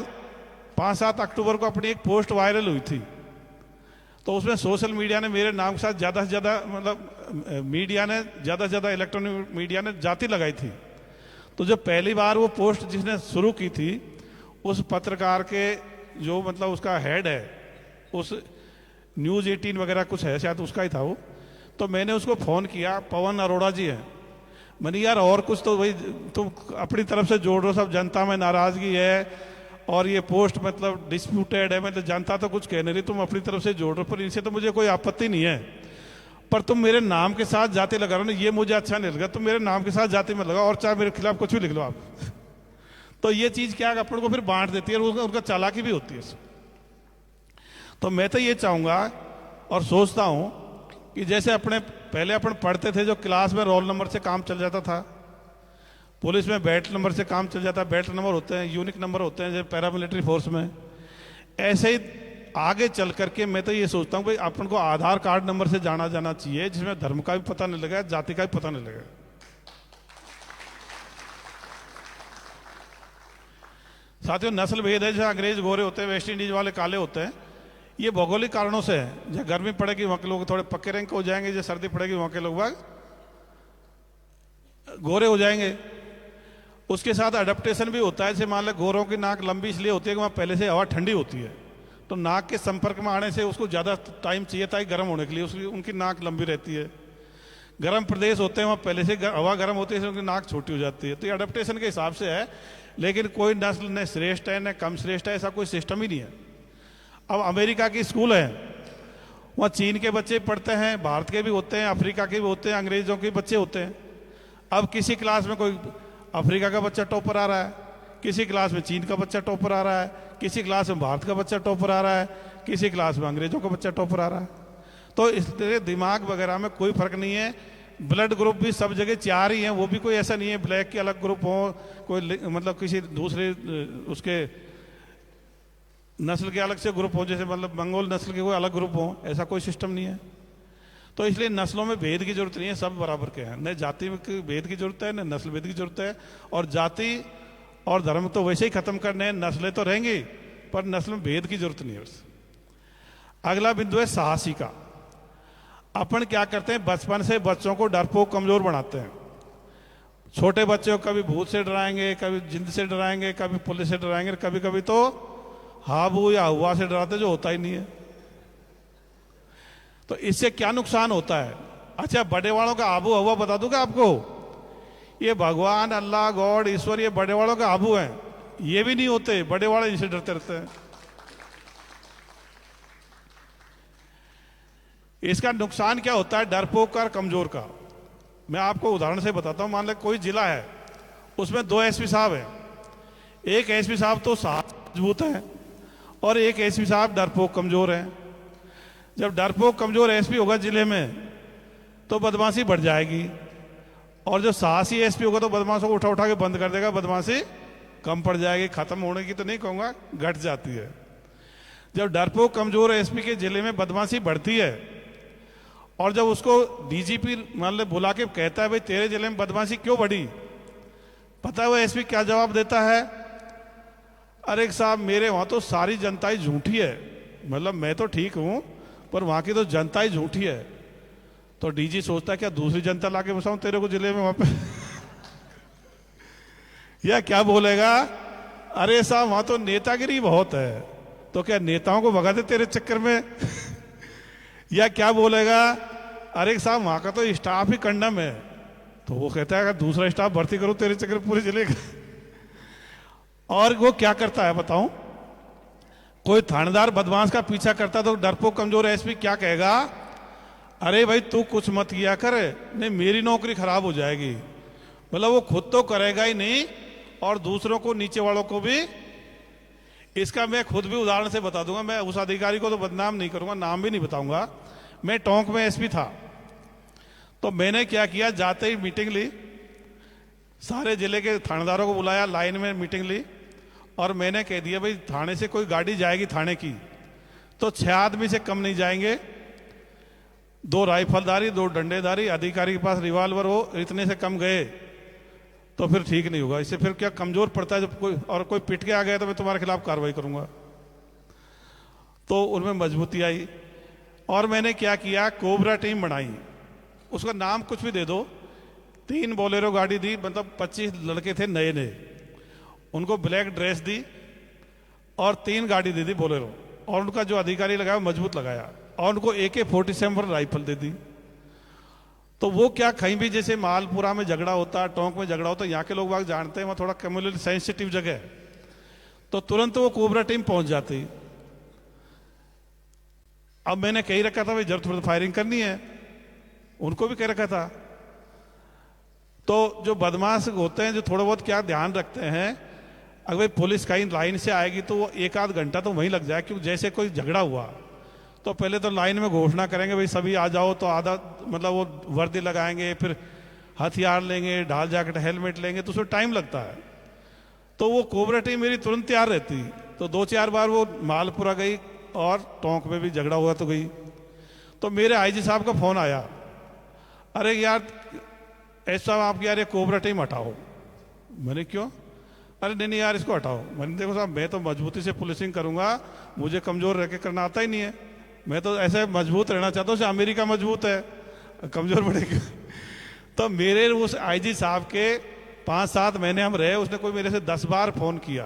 5-7 अक्टूबर को अपनी एक पोस्ट वायरल हुई थी, तो उसमें सोशल मीडिया ने मेरे नाम के साथ ज्यादा से ज्यादा, मतलब मीडिया ने ज्यादा से ज्यादा, इलेक्ट्रॉनिक मीडिया ने जाति लगाई थी। तो जब पहली बार वो पोस्ट जिसने शुरू की थी, उस पत्रकार के जो मतलब उसका हेड है, उस न्यूज़ 18 वगैरह कुछ है शायद उसका ही था वो, तो मैंने उसको फ़ोन किया, पवन अरोड़ा जी हैं, मैंने यार और कुछ तो भाई तुम अपनी तरफ से जोड़ रहे हो, सब जनता में नाराज़गी है और ये पोस्ट मतलब डिस्प्यूटेड है, मतलब जनता तो कुछ कह नहीं रही, तुम अपनी तरफ से जोड़ रहे हो, पर इनसे तो मुझे कोई आपत्ति नहीं है, पर तुम मेरे नाम के साथ जाति लगा रहे हो ना, ये मुझे अच्छा नहीं लगा, तुम मेरे नाम के साथ जाति में लगाओ और चाहे मेरे खिलाफ कुछ भी लिख लो आप। तो ये चीज़ क्या अपन को फिर बांट देती है, उनका चालाकी भी होती है। तो मैं तो ये चाहूँगा और सोचता हूँ कि जैसे अपने पहले अपन पढ़ते थे, जो क्लास में रोल नंबर से काम चल जाता था, पुलिस में बैट नंबर से काम चल जाता है, बैट नंबर होते हैं, यूनिक नंबर होते हैं, जैसे पैरामिलिट्री फोर्स में, ऐसे ही आगे चल करके मैं तो ये सोचता हूँ भाई अपन को आधार कार्ड नंबर से जाना जाना चाहिए, जिसमें धर्म का भी पता नहीं लगा, जाति का भी पता नहीं लगा। साथियों, नस्ल भेद है, जहाँ अंग्रेज गोरे होते हैं, वेस्ट इंडीज वाले काले होते हैं, ये भौगोलिक कारणों से है। जहाँ गर्मी पड़ेगी वहाँ के लोग थोड़े पक्के रंग के हो जाएंगे, जहाँ सर्दी पड़ेगी वहाँ के लोग गोरे हो जाएंगे। उसके साथ अडेप्टेशन भी होता है, जैसे मान लो गोरों की नाक लंबी इसलिए होती है कि वहाँ पहले से हवा ठंडी होती है, तो नाक के संपर्क में आने से उसको ज़्यादा टाइम चाहिए था गर्म होने के लिए, उसकी उनकी नाक लंबी रहती है। गर्म प्रदेश होते हैं वहाँ पहले से हवा गर्म होती है, इसलिए उनकी नाक छोटी हो जाती है। तो ये अडेप्टेशन के हिसाब से है, लेकिन कोई नस्ल न श्रेष्ठ है न कम श्रेष्ठ है, ऐसा कोई सिस्टम ही नहीं है। अब अमेरिका की स्कूल है, वहाँ चीन के बच्चे पढ़ते हैं, भारत के भी होते हैं, अफ्रीका के भी होते हैं, अंग्रेजों के बच्चे होते हैं। अब किसी क्लास में कोई अफ्रीका का बच्चा टॉपर आ रहा है, किसी क्लास में चीन का बच्चा टॉपर आ रहा है, किसी क्लास में भारत का बच्चा टॉपर आ रहा है, किसी क्लास में अंग्रेजों का बच्चा टॉपर आ रहा है। तो इसलिए दिमाग वगैरह में कोई फर्क नहीं है। ब्लड ग्रुप भी सब जगह 4 ही हैं, वो भी कोई ऐसा नहीं है ब्लैक के अलग ग्रुप हो, कोई मतलब किसी दूसरे उसके नस्ल के अलग से ग्रुप हो, जैसे मतलब मंगोल नस्ल के कोई अलग ग्रुप हो, ऐसा कोई सिस्टम नहीं है। तो इसलिए नस्लों में भेद की जरूरत नहीं है, सब बराबर के हैं, न जाति में भेद की जरूरत है न नस्ल भेद की जरूरत है। और जाति और धर्म तो वैसे ही खत्म करने हैं, नस्लें तो रहेंगी पर नस्ल में भेद की जरूरत नहीं है। अगला बिंदु है साहसी का। अपन क्या करते हैं, बचपन से बच्चों को डरपोक कमजोर बनाते हैं। छोटे बच्चों को कभी भूत से डराएंगे, कभी जिंद से डराएंगे, कभी पुलिस से डराएंगे, कभी कभी तो हाबू या हुआ से डराते, जो होता ही नहीं है। तो इससे क्या नुकसान होता है? अच्छा, बड़े वालों का आबू हवा बता दूंगा आपको, ये भगवान, अल्लाह, गॉड, ईश्वर, ये बड़े वालों का आबू है, ये भी नहीं होते, बड़े वाले इनसे डरते रहते हैं। इसका नुकसान क्या होता है डरपोक का और कमजोर का? मैं आपको उदाहरण से बताता हूं। मान लो कोई जिला है, उसमें 2 एसपी साहब हैं, एक एसपी साहब तो मजबूत है और एक एसपी साहब डरपोक कमजोर है। जब डरपोक कमजोर एसपी होगा जिले में तो बदमाशी बढ़ जाएगी, और जो साहसी एसपी होगा तो बदमाशों को उठा उठा के बंद कर देगा, बदमाशी कम पड़ जाएगी, खत्म होने की तो नहीं कहूंगा, घट जाती है। जब डरपोक कमजोर एसपी के जिले में बदमाशी बढ़ती है और जब उसको डीजीपी मान ले बुला के कहता है भाई तेरे जिले में बदमाशी क्यों बढ़ी, पता है वो एसपी क्या जवाब देता है? अरे साहब, मेरे वहां तो सारी जनता ही झूठी है, मतलब मैं तो ठीक हूं पर वहां की तो जनता ही झूठी है। तो डीजी सोचता है क्या दूसरी जनता लाके बसाऊं तेरे को जिले में वहां पे या क्या बोलेगा? अरे साहब, वहां तो नेतागिरी बहुत है, तो क्या नेताओं को भगा दे तेरे चक्कर में या क्या बोलेगा? अरे साहब, वहां का तो स्टाफ ही कंडम है, तो वो कहता है अगर दूसरा स्टाफ भर्ती करो तेरे चक्कर पूरे जिले का। और वो क्या करता है बताऊं? कोई थानेदार बदमाश का पीछा करता तो डरपोक कमजोर एसपी क्या कहेगा? अरे भाई तू कुछ मत किया कर, नहीं मेरी नौकरी खराब हो जाएगी। मतलब वो खुद तो करेगा ही नहीं और दूसरों को, नीचे वालों को भी। इसका मैं खुद भी उदाहरण से बता दूंगा, मैं उस अधिकारी को तो बदनाम नहीं करूंगा, नाम भी नहीं बताऊंगा। मैं टोंक में एसपी था, तो मैंने क्या किया, जाते ही मीटिंग ली, सारे जिले के थानेदारों को बुलाया, लाइन में मीटिंग ली, और मैंने कह दिया भाई थाने से कोई गाड़ी जाएगी थाने की तो 6 आदमी से कम नहीं जाएंगे, 2 राइफलधारी, 2 डंडेधारी, अधिकारी के पास रिवॉल्वर हो, इतने से कम गए तो फिर ठीक नहीं होगा। इससे फिर क्या कमजोर पड़ता है, जब कोई पिट के आ गया तो मैं तुम्हारे खिलाफ कार्रवाई करूंगा। तो उनमें मजबूती आई। और मैंने क्या किया, कोबरा टीम बनाई, उसका नाम कुछ भी दे दो, 3 बोलेरो गाड़ी दी, मतलब 25 लड़के थे नए नए, उनको ब्लैक ड्रेस दी और 3 गाड़ी दे दी बोलेरो, और उनका जो अधिकारी लगाया मजबूत लगाया, और उनको AK-47 राइफल दे दी। तो वो क्या, कहीं भी जैसे मालपुरा में झगड़ा होता, टोंक में झगड़ा होता, यहाँ के लोग बाग जानते हैं वहाँ थोड़ा कम्युनिटी सेंसिटिव जगह है, तो तुरंत वो कोबरा टीम पहुंच जाती। अब मैंने कही रखा था भाई जरूरत पड़े तो फायरिंग करनी है, उनको भी कह रखा था। तो जो बदमाश होते हैं, जो थोड़ा बहुत क्या ध्यान रखते हैं, अगर भाई पुलिस कहीं लाइन से आएगी तो वो 1 आध घंटा तो वहीं लग जाए, क्योंकि जैसे कोई झगड़ा हुआ तो पहले तो लाइन में घोषणा करेंगे भाई सभी आ जाओ, तो आधा मतलब वो वर्दी लगाएंगे, फिर हथियार लेंगे, ढाल जैकेट हेलमेट लेंगे, तो उसमें टाइम लगता है। तो वो कोबरा टीम मेरी तुरंत तैयार रहती। तो 2-4 बार वो मालपुरा गई और टोंक में भी झगड़ा हुआ तो गई। तो मेरे IG साहब का फोन आया, अरे यार ऐसा आप यार ये कोबरा टीम हटाओ। मैंने क्यों? अरे नहीं यार इसको हटाओ। मैंने देखो साहब मैं तो मजबूती से पुलिसिंग करूंगा, मुझे कमजोर रह के करना आता ही नहीं है, मैं तो ऐसे मजबूत रहना चाहता हूँ, अमेरिका मजबूत है, कमजोर बढ़ेगा। तो मेरे उस IG साहब के 5-7 महीने हम रहे, उसने कोई मेरे से 10 बार फोन किया,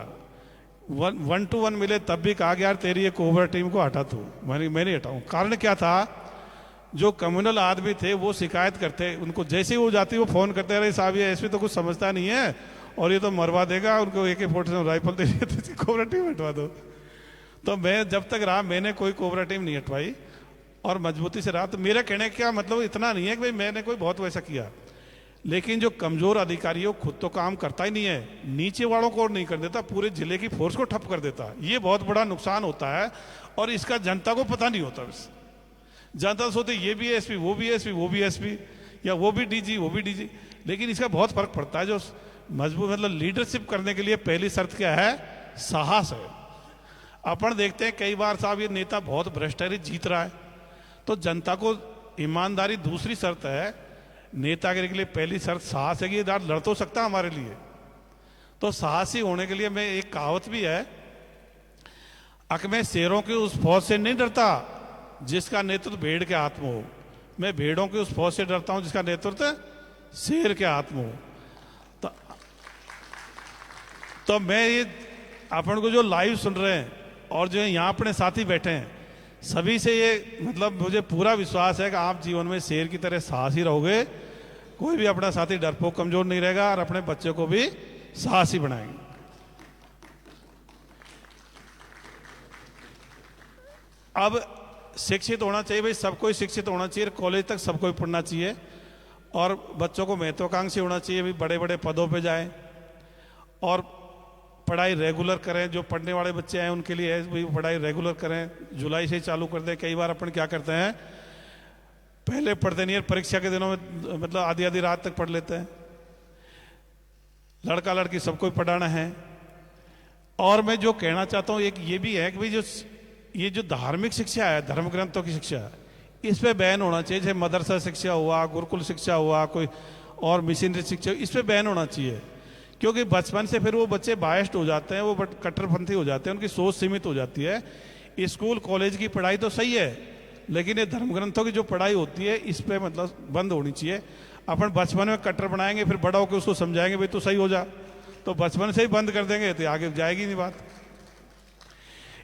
1-to-1 मिले, तब भी कहा कि यार तेरी ये कोबरा टीम को हटा तू। मैं नहीं हटाऊं। कारण क्या था, जो कम्युनल आदमी थे वो शिकायत करते, उनको जैसे ही वो जाती वो फोन करते, अरे साहब ये SP तो कुछ समझता नहीं है और ये तो मरवा देगा, उनको AK-47 राइफल दे दिए, तो कोबरा टीम हटवा दो। तो मैं जब तक रहा मैंने कोई कोबरा टीम नहीं हटवाई और मजबूती से रहा। तो मेरा कहने का मतलब इतना नहीं है कि भाई मैंने कोई बहुत वैसा किया, लेकिन जो कमजोर अधिकारी हो खुद तो काम करता ही नहीं है, नीचे वालों को नहीं कर देता, पूरे जिले की फोर्स को ठप कर देता। ये बहुत बड़ा नुकसान होता है और इसका जनता को पता नहीं होता। बस जनता सोचते ये भी SP, वो भी SP, वो भी SP, या वो भी DG, वो भी DG, लेकिन इसका बहुत फर्क पड़ता है। जो मजबूत मतलब लीडरशिप करने के लिए पहली शर्त क्या है, साहस है। अपन देखते हैं कई बार साहब ये नेता बहुत भ्रष्टाचारी जीत रहा है, तो जनता को ईमानदारी दूसरी शर्त है, नेता के लिए पहली शर्त साहस है कि ये लड़ तो सकता हमारे लिए। तो साहसी होने के लिए मैं, एक कहावत भी है, मैं शेरों की उस फौज से नहीं डरता जिसका नेतृत्व भेड़ के हाथ में हो, मैं भेड़ों की उस फौज से डरता हूं जिसका नेतृत्व शेर के हाथ में हो। तो मैं ये अपन को जो लाइव सुन रहे हैं और जो यहाँ अपने साथी बैठे हैं, सभी से ये मतलब मुझे पूरा विश्वास है कि आप जीवन में शेर की तरह साहसी रहोगे, कोई भी अपना साथी डरपोक कमजोर नहीं रहेगा और अपने बच्चों को भी साहसी बनाएंगे। अब शिक्षित होना चाहिए भाई, सबको ही शिक्षित होना चाहिए, कॉलेज तक सबको ही पढ़ना चाहिए और बच्चों को महत्वाकांक्षी होना चाहिए भाई, बड़े बड़े पदों पे जाएं और पढ़ाई रेगुलर करें। जो पढ़ने वाले बच्चे हैं उनके लिए है पढ़ाई रेगुलर करें, जुलाई से ही चालू कर दें। कई बार अपन क्या करते हैं, पहले पढ़ते नहीं है, परीक्षा के दिनों में मतलब आधी आधी रात तक पढ़ लेते हैं। लड़का लड़की सबको पढ़ाना है। और मैं जो कहना चाहता हूं एक ये भी है कि भाई ये जो धार्मिक शिक्षा है, धर्म ग्रंथों की शिक्षा है, इस पे बैन होना चाहिए। जैसे मदरसा शिक्षा हुआ, गुरुकुल शिक्षा हुआ, कोई और मिशनरी शिक्षा, इस पे बैन होना चाहिए। क्योंकि बचपन से फिर वो बच्चे बायस्ड हो जाते हैं, वो कट्टरपंथी हो जाते हैं, उनकी सोच सीमित हो जाती है। स्कूल कॉलेज की पढ़ाई तो सही है, लेकिन ये धर्म ग्रंथों की जो पढ़ाई होती है इस पे मतलब बंद होनी चाहिए। अपन बचपन में कट्टर बनाएंगे, फिर बड़ा होकर उसको समझाएंगे भाई तू सही हो जा, तो बचपन से ही बंद कर देंगे तो आगे जाएगी नहीं बात।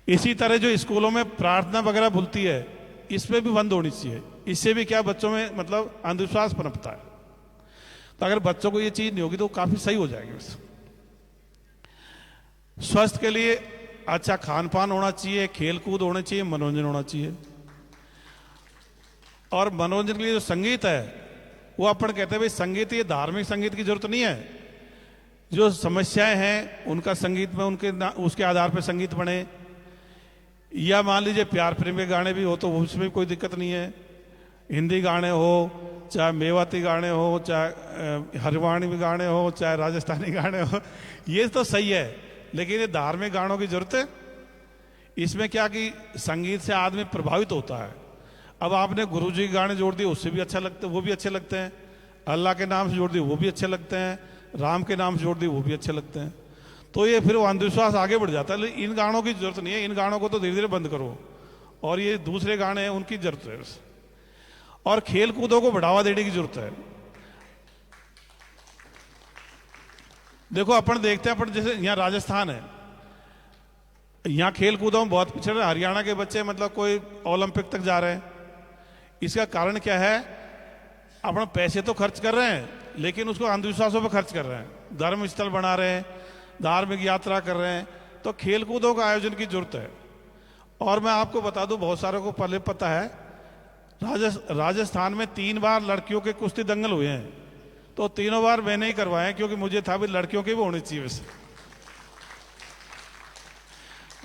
इसी तरह जो स्कूलों में प्रार्थना वगैरह भूलती है, इस पे भी बंद होनी चाहिए। इससे भी क्या बच्चों में मतलब अंधविश्वास पनपता है। तो अगर बच्चों को ये चीज नहीं होगी तो काफी सही हो जाएंगे। स्वास्थ्य के लिए अच्छा खान पान होना चाहिए, खेल कूद होना चाहिए, मनोरंजन होना चाहिए। और मनोरंजन के लिए जो संगीत है वो अपन कहते हैं भाई संगीत, ये धार्मिक संगीत की जरूरत नहीं है। जो समस्याएं हैं उनका संगीत में उसके आधार पर संगीत बने, या मान लीजिए प्यार प्रेम के गाने भी हो तो उसमें कोई दिक्कत नहीं है। हिंदी गाने हो चाहे मेवाती गाने हो, चाहे हरियाणवी गाने हो, चाहे राजस्थानी गाने हो, ये तो सही है, लेकिन ये धार्मिक गानों की जरूरत है। इसमें क्या कि संगीत से आदमी प्रभावित होता है। अब आपने गुरु जी के गाने जोड़ दिए, उससे भी अच्छा लगता है, वो भी अच्छे लगते हैं। अल्लाह के नाम से जोड़ दिए, वो भी अच्छे लगते हैं। राम के नाम से जोड़ दिए, वो भी अच्छे लगते हैं। तो ये फिर अंधविश्वास आगे बढ़ जाता है। लेकिन इन गानों की जरूरत नहीं है, इन गानों को तो धीरे धीरे बंद करो, और ये दूसरे गाने हैं उनकी जरूरत है। और खेल कूदों को बढ़ावा देने की जरूरत है। देखो अपन देखते हैं, अपन जैसे यहाँ राजस्थान है, यहाँ खेल कूदों में बहुत पिछड़े। हरियाणा के बच्चे मतलब कोई ओलंपिक तक जा रहे हैं। इसका कारण क्या है? अपना पैसे तो खर्च कर रहे हैं, लेकिन उसको अंधविश्वासों पर खर्च कर रहे हैं, धर्म स्थल बना रहे हैं, धार्मिक यात्रा कर रहे हैं। तो खेल कूदों का आयोजन की जरूरत है। और मैं आपको बता दूं, बहुत सारों को पहले पता है, राजस्थान में 3 बार लड़कियों के कुश्ती दंगल हुए हैं। तो तीनों बार मैंने ही करवाए, क्योंकि मुझे था भी लड़कियों के भी होने चाहिए। वैसे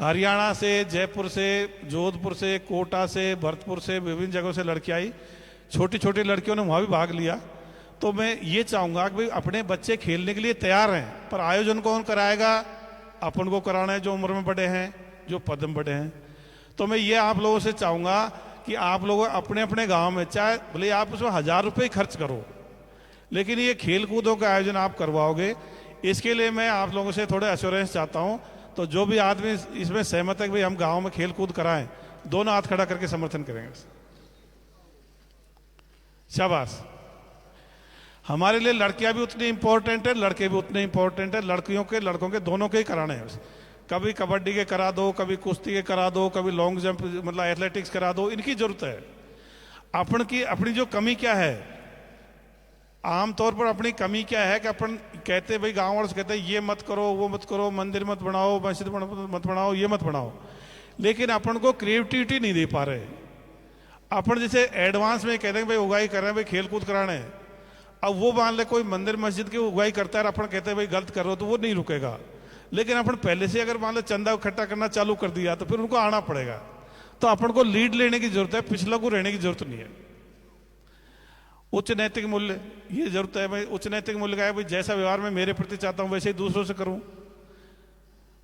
हरियाणा से, जयपुर से, जोधपुर से, कोटा से, भरतपुर से, विभिन्न जगहों से लड़कियां आई। छोटी छोटी लड़कियों ने वहां भी भाग लिया। तो मैं ये चाहूंगा कि भाई अपने बच्चे खेलने के लिए तैयार हैं, पर आयोजन कौन कराएगा? अपन को कराना है, जो उम्र में बड़े हैं, जो पद में बड़े हैं। तो मैं ये आप लोगों से चाहूंगा कि आप लोग अपने अपने गांव में, चाहे भले आप उसमें 1000 रुपये खर्च करो, लेकिन ये खेल कूदों का आयोजन आप करवाओगे। इसके लिए मैं आप लोगों से थोड़े एश्योरेंस चाहता हूं। तो जो भी आदमी इसमें सहमत है कि भाई हम गांव में खेल कूद कराएं, दोनों हाथ खड़ा करके समर्थन करेंगे। शाबाश। हमारे लिए लड़कियां भी उतनी इंपॉर्टेंट है, लड़के भी उतने इंपॉर्टेंट है। लड़कियों के लड़कों के दोनों के ही कराने हैं। कभी कबड्डी के करा दो, कभी कुश्ती के करा दो, कभी लॉन्ग जंप मतलब एथलेटिक्स करा दो। इनकी जरूरत है। अपनी जो कमी क्या है, आमतौर पर अपनी कमी क्या है कि अपन कहते भाई, गांव वाले कहते हैं ये मत करो, वो मत करो, मंदिर मत बनाओ, मस्जिद मत बनाओ, ये मत बनाओ, लेकिन अपन को क्रिएटिविटी नहीं दे पा रहे। अपन जैसे एडवांस में कहते हैं भाई उगाई कर रहे हैं, भाई खेल कूद कराने हैं। अब वो मान ले कोई मंदिर मस्जिद की उगाई करता है, अपन कहते हैं भाई गलत कर रहे हो, तो वो नहीं रुकेगा। लेकिन अपन पहले से अगर मान लो चंदा इकट्ठा करना चालू कर दिया, तो फिर उनको आना पड़ेगा। तो अपन को लीड लेने की जरूरत है, पिछला को रहने की जरूरत नहीं है। उच्च नैतिक मूल्य, ये जरूरत है भाई। उच्च नैतिक मूल्य का है भाई, जैसा व्यवहार मैं मेरे प्रति चाहता हूं, वैसे ही दूसरों से करूं।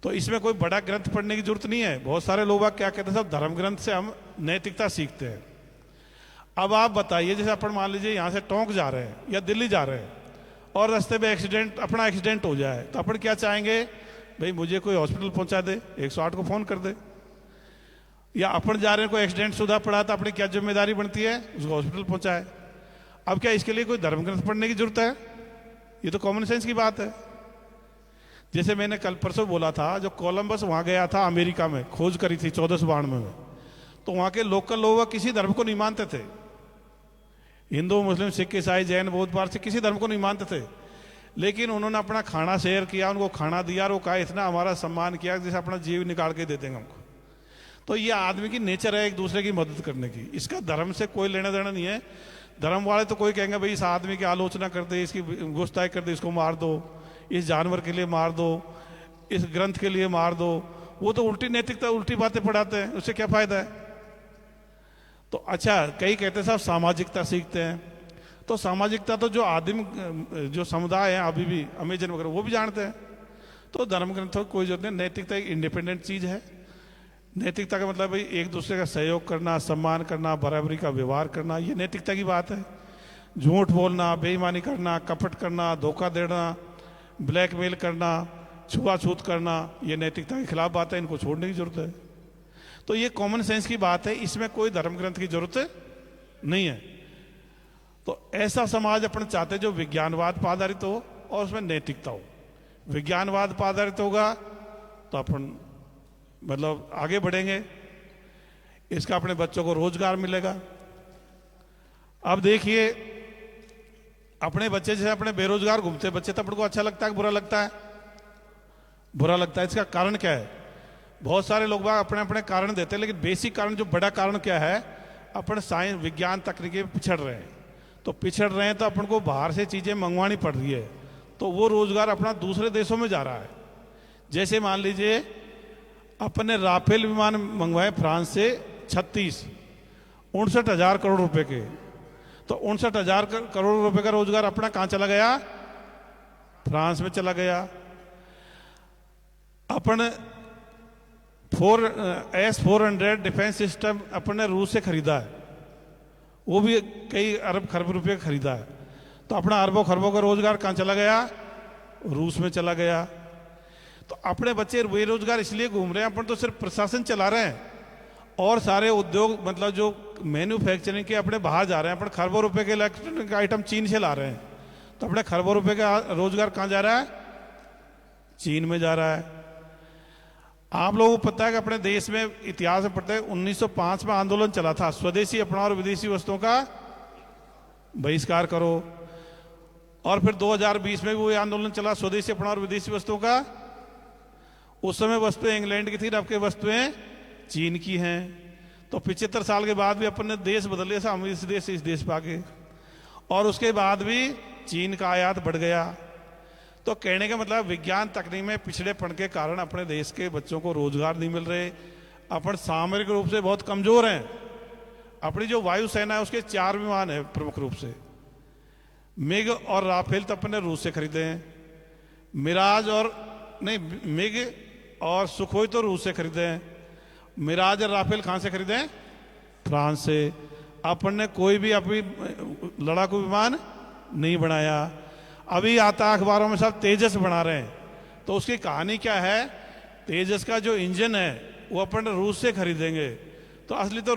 तो इसमें कोई बड़ा ग्रंथ पढ़ने की जरूरत नहीं है। बहुत सारे लोग क्या कहते हैं, सब धर्म ग्रंथ से हम नैतिकता सीखते हैं। अब आप बताइए, जैसे अपन मान लीजिए यहां से टोंक जा रहे हैं या दिल्ली जा रहे हैं, और रास्ते में अपना एक्सीडेंट हो जाए, तो अपन क्या चाहेंगे? भाई मुझे कोई हॉस्पिटल पहुंचा दे, 108 को फोन कर दे। या अपन जा रहे हैं, कोई एक्सीडेंट सुधा पड़ा, तो अपनी क्या जिम्मेदारी बनती है? उसको हॉस्पिटल पहुंचाए। अब क्या इसके लिए कोई धर्म ग्रंथ पढ़ने की जरूरत है? ये तो कॉमन सेंस की बात है। जैसे मैंने कल परसों बोला था, जो कोलंबस वहां गया था अमेरिका में, खोज करी थी 1492 में, तो वहां के लोकल लोग किसी धर्म को नहीं मानते थे। हिंदू, मुस्लिम, सिख, ईसाई, जैन, बौद्ध, पारसी, किसी धर्म को नहीं मानते थे। लेकिन उन्होंने अपना खाना शेयर किया, उनको खाना दिया, और वो कहा इतना हमारा सम्मान किया जैसे अपना जीव निकाल के दे देंगे हमको। तो ये आदमी की नेचर है एक दूसरे की मदद करने की। इसका धर्म से कोई लेना देना नहीं है। धर्म वाले तो कोई कहेंगे भाई इस आदमी की आलोचना कर दे, इसकी गुस्ताखी कर दे, इसको मार दो, इस जानवर के लिए मार दो, इस ग्रंथ के लिए मार दो। वो तो उल्टी नैतिकता, उल्टी बातें पढ़ाते हैं, उससे क्या फायदा है? तो अच्छा, कई कहते हैं साहब सामाजिकता सीखते हैं। तो सामाजिकता तो जो आदिम जो समुदाय है अभी भी, अमेजन वगैरह, वो भी जानते हैं। तो धर्म ग्रंथों की कोई जरूरत नहीं। नैतिकता एक इंडिपेंडेंट चीज है। नैतिकता का मतलब भाई एक दूसरे का सहयोग करना, सम्मान करना, बराबरी का व्यवहार करना, ये नैतिकता की बात है। झूठ बोलना, बेईमानी करना, कपट करना, धोखा देना, ब्लैकमेल करना, छुआछूत करना, ये नैतिकता के खिलाफ बात है। इनको छोड़ने की जरूरत है। तो ये कॉमन सेंस की बात है, इसमें कोई धर्म ग्रंथ की जरूरत नहीं है। तो ऐसा समाज अपन चाहते जो विज्ञानवाद पर आधारित हो और उसमें नैतिकता हो। विज्ञानवाद पर आधारित होगा तो अपन मतलब आगे बढ़ेंगे, इसका अपने बच्चों को रोजगार मिलेगा। अब देखिए, अपने बच्चे जैसे अपने बेरोजगार घूमते बच्चे, तब को अच्छा लगता है कि बुरा लगता है? बुरा लगता है। इसका कारण क्या है? बहुत सारे लोग अपने अपने कारण देते हैं, लेकिन बेसिक कारण, जो बड़ा कारण क्या है, अपन साइंस, विज्ञान, तकनीकी में पिछड़ रहे हैं। तो पिछड़ रहे हैं तो अपन को बाहर से चीजें मंगवानी पड़ रही है, तो वो रोजगार अपना दूसरे देशों में जा रहा है। जैसे मान लीजिए अपन ने राफेल विमान मंगवाए फ्रांस से 36, 59,000 करोड़ रुपए के। तो 59,000 करोड़ रुपए का रोजगार अपना कहां चला गया? फ्रांस में चला गया। अपन S-400 डिफेंस सिस्टम अपन ने रूस से खरीदा है, वो भी कई अरब खरब रुपए खरीदा है। तो अपना अरबों खरबों का रोजगार कहां चला गया? रूस में चला गया। तो अपने बच्चे बेरोजगार इसलिए घूम रहे हैं, अपन तो सिर्फ प्रशासन चला रहे हैं और सारे उद्योग मतलब जो मैन्युफैक्चरिंग के अपने बाहर जा रहे हैं। अपन खरबों रुपए के इलेक्ट्रॉनिक आइटम चीन से ला रहे हैं, तो अपने खरबों रुपए का रोजगार कहां जा रहा है? चीन में जा रहा है। आप लोगों को पता है कि अपने देश में इतिहास में पढ़ते हैं 1905 में आंदोलन चला था, स्वदेशी अपनाओ और विदेशी वस्तुओं का बहिष्कार करो। और फिर 2020 में भी वो आंदोलन चला, स्वदेशी अपनाओ और विदेशी वस्तुओं का। उस समय वस्तुएं इंग्लैंड की थी, अब के वस्तुएं चीन की हैं। तो 75 साल के बाद भी अपन ने देश बदल लिया, हम इस देश से इस देश पे आ गए, और उसके बाद भी चीन का आयात बढ़ गया। तो कहने का मतलब विज्ञान तकनीक में पिछड़ेपन के कारण अपने देश के बच्चों को रोजगार नहीं मिल रहे। अपन सामरिक रूप से बहुत कमजोर हैं। अपनी जो वायुसेना है उसके 4 विमान है प्रमुख रूप से, मिग और राफेल तो अपन ने रूस से खरीदे हैं, मिराज और नहीं मिग और सुखोई तो रूस से खरीदे हैं, मिराज और राफेल कहां से खरीदे हैं? फ्रांस से। अपन ने कोई भी अपनी लड़ाकू विमान नहीं बनाया। अभी आता अखबारों में सब तेजस बना रहे हैं, तो उसकी कहानी क्या है? तेजस का जो इंजन है वो अपन रूस से खरीदेंगे। तो असली तो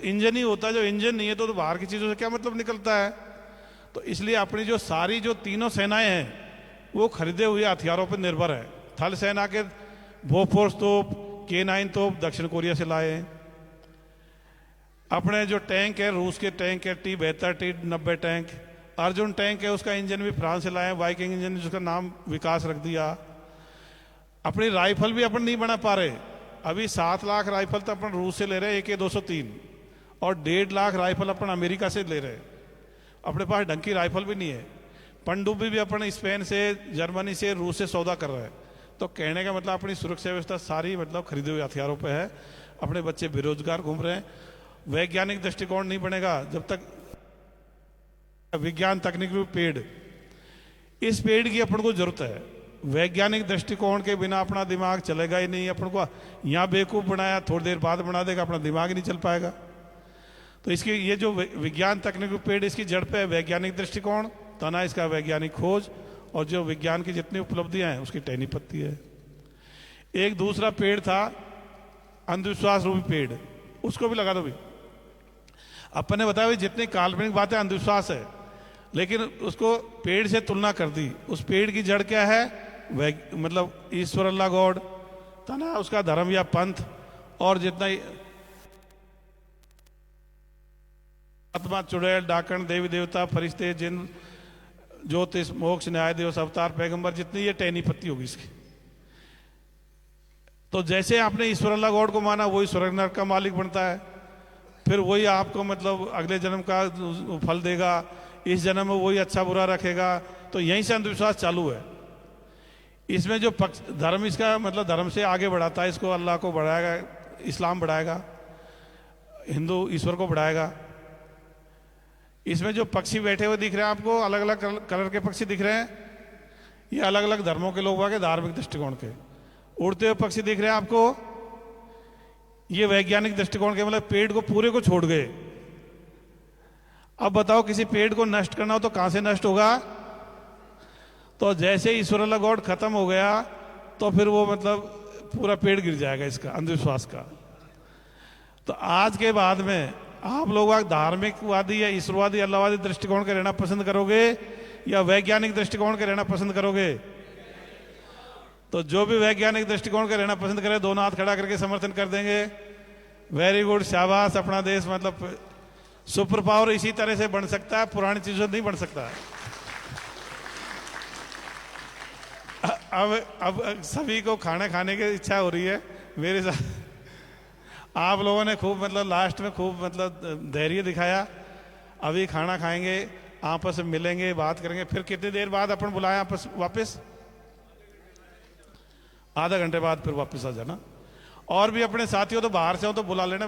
इंजन ही होता है, जो इंजन नहीं है तो बाहर की चीजों से क्या मतलब निकलता है? तो इसलिए अपनी जो सारी जो तीनों सेनाएं हैं वो खरीदे हुए हथियारों पर निर्भर है। थल सेना के बोफोर्स तोप, K9 तोप दक्षिण कोरिया से लाए हैं। अपने जो टैंक है रूस के टैंक है T-72 T-90 tank. Arjun tank है उसका इंजन भी फ्रांस से लाए, वाइकिंग इंजन जिसका नाम विकास रख दिया। अपनी राइफल भी अपन नहीं बना पा रहे। अभी 7 लाख राइफल तो अपन रूस से ले रहे हैं AK-203, और 1.5 लाख राइफल अपन अमेरिका से ले रहे हैं। अपने पास ढंग की राइफल भी नहीं है। पनडुब्बी भी अपन स्पेन से, जर्मनी से, रूस से सौदा कर रहे हैं। तो कहने का मतलब अपनी सुरक्षा व्यवस्था सारी मतलब खरीदे हुए हथियारों पे है। अपने बच्चे बेरोजगार घूम रहे हैं। वैज्ञानिक दृष्टिकोण नहीं बनेगा जब तक विज्ञान तकनीक पेड़, इस पेड़ की अपन को जरूरत है। वैज्ञानिक दृष्टिकोण के बिना अपना दिमाग चलेगा ही नहीं। अपन को यहाँ बेवकूफ बनाया, थोड़ी देर बाद बना देगा, अपना दिमाग ही नहीं चल पाएगा। तो इसकी ये जो विज्ञान तकनीक पेड़, इसकी जड़ पे है वैज्ञानिक दृष्टिकोण, तना इसका वैज्ञानिक खोज, और जो विज्ञान की जितनी उपलब्धियां हैं उसकी टहनी पत्ती है। एक दूसरा पेड़ था अंधविश्वास रूपी पेड़, उसको भी लगा दो भी। अपन ने बताया जितनी काल्पनिक बातें अंधविश्वास है, लेकिन उसको पेड़ से तुलना कर दी। उस पेड़ की जड़ क्या है? मतलब ईश्वर अल्लाह गॉड, तना उसका धर्म या पंथ, और जितना आत्मा, चुड़ैल, डाकण, देवी देवता, फरिश्ते, जिन, ज्योतिष, मोक्ष, न्याय, दिवस, अवतार, पैगंबर, जितनी ये टहनी पत्ती होगी इसकी। तो जैसे आपने ईश्वर अल्लाह गॉड को माना, वही स्वर्ग नरक का मालिक बनता है, फिर वही आपको मतलब अगले जन्म का फल देगा, इस जन्म में वही अच्छा बुरा रखेगा। तो यहीं से अंधविश्वास चालू है। इसमें जो पक्ष धर्म, इसका मतलब धर्म से आगे बढ़ाता है, इसको अल्लाह को बढ़ाएगा, इस्लाम बढ़ाएगा, हिंदू ईश्वर को बढ़ाएगा। इसमें जो पक्षी बैठे हुए दिख रहे हैं आपको, अलग अलग कलर के पक्षी दिख रहे हैं, ये अलग अलग धर्मों के लोगों के धार्मिक दृष्टिकोण के। उड़ते हुए पक्षी दिख रहे हैं आपको, ये वैज्ञानिक दृष्टिकोण के, मतलब पेड़ को पूरे को छोड़ गए। अब बताओ किसी पेड़ को नष्ट करना हो तो कहां से नष्ट होगा? तो जैसे ईश्वर अल्लाह गॉड खत्म हो गया तो फिर वो मतलब पूरा पेड़ गिर जाएगा इसका, अंधविश्वास का। तो आज के बाद में आप लोग धार्मिकवादी या ईश्वरवादी अल्लाहवादी दृष्टिकोण के रहना पसंद करोगे या वैज्ञानिक दृष्टिकोण के रहना पसंद करोगे? तो जो भी वैज्ञानिक दृष्टिकोण के रहना पसंद करे, दोनों हाथ खड़ा करके समर्थन कर देंगे। वेरी गुड, शाबाश। अपना देश मतलब सुपर पावर इसी तरह से बन सकता है, पुरानी चीजों नहीं बन सकता। अब सभी को खाना खाने की इच्छा हो रही है मेरे साथ। आप लोगों ने खूब मतलब लास्ट में खूब मतलब धैर्य दिखाया। अभी खाना खाएंगे, आपस में मिलेंगे, बात करेंगे। फिर कितनी देर बाद अपन बुलाएं आपस वापस? आधा घंटे बाद फिर वापस आ जाना। और भी अपने साथियों तो बाहर से हो तो बुला लेना।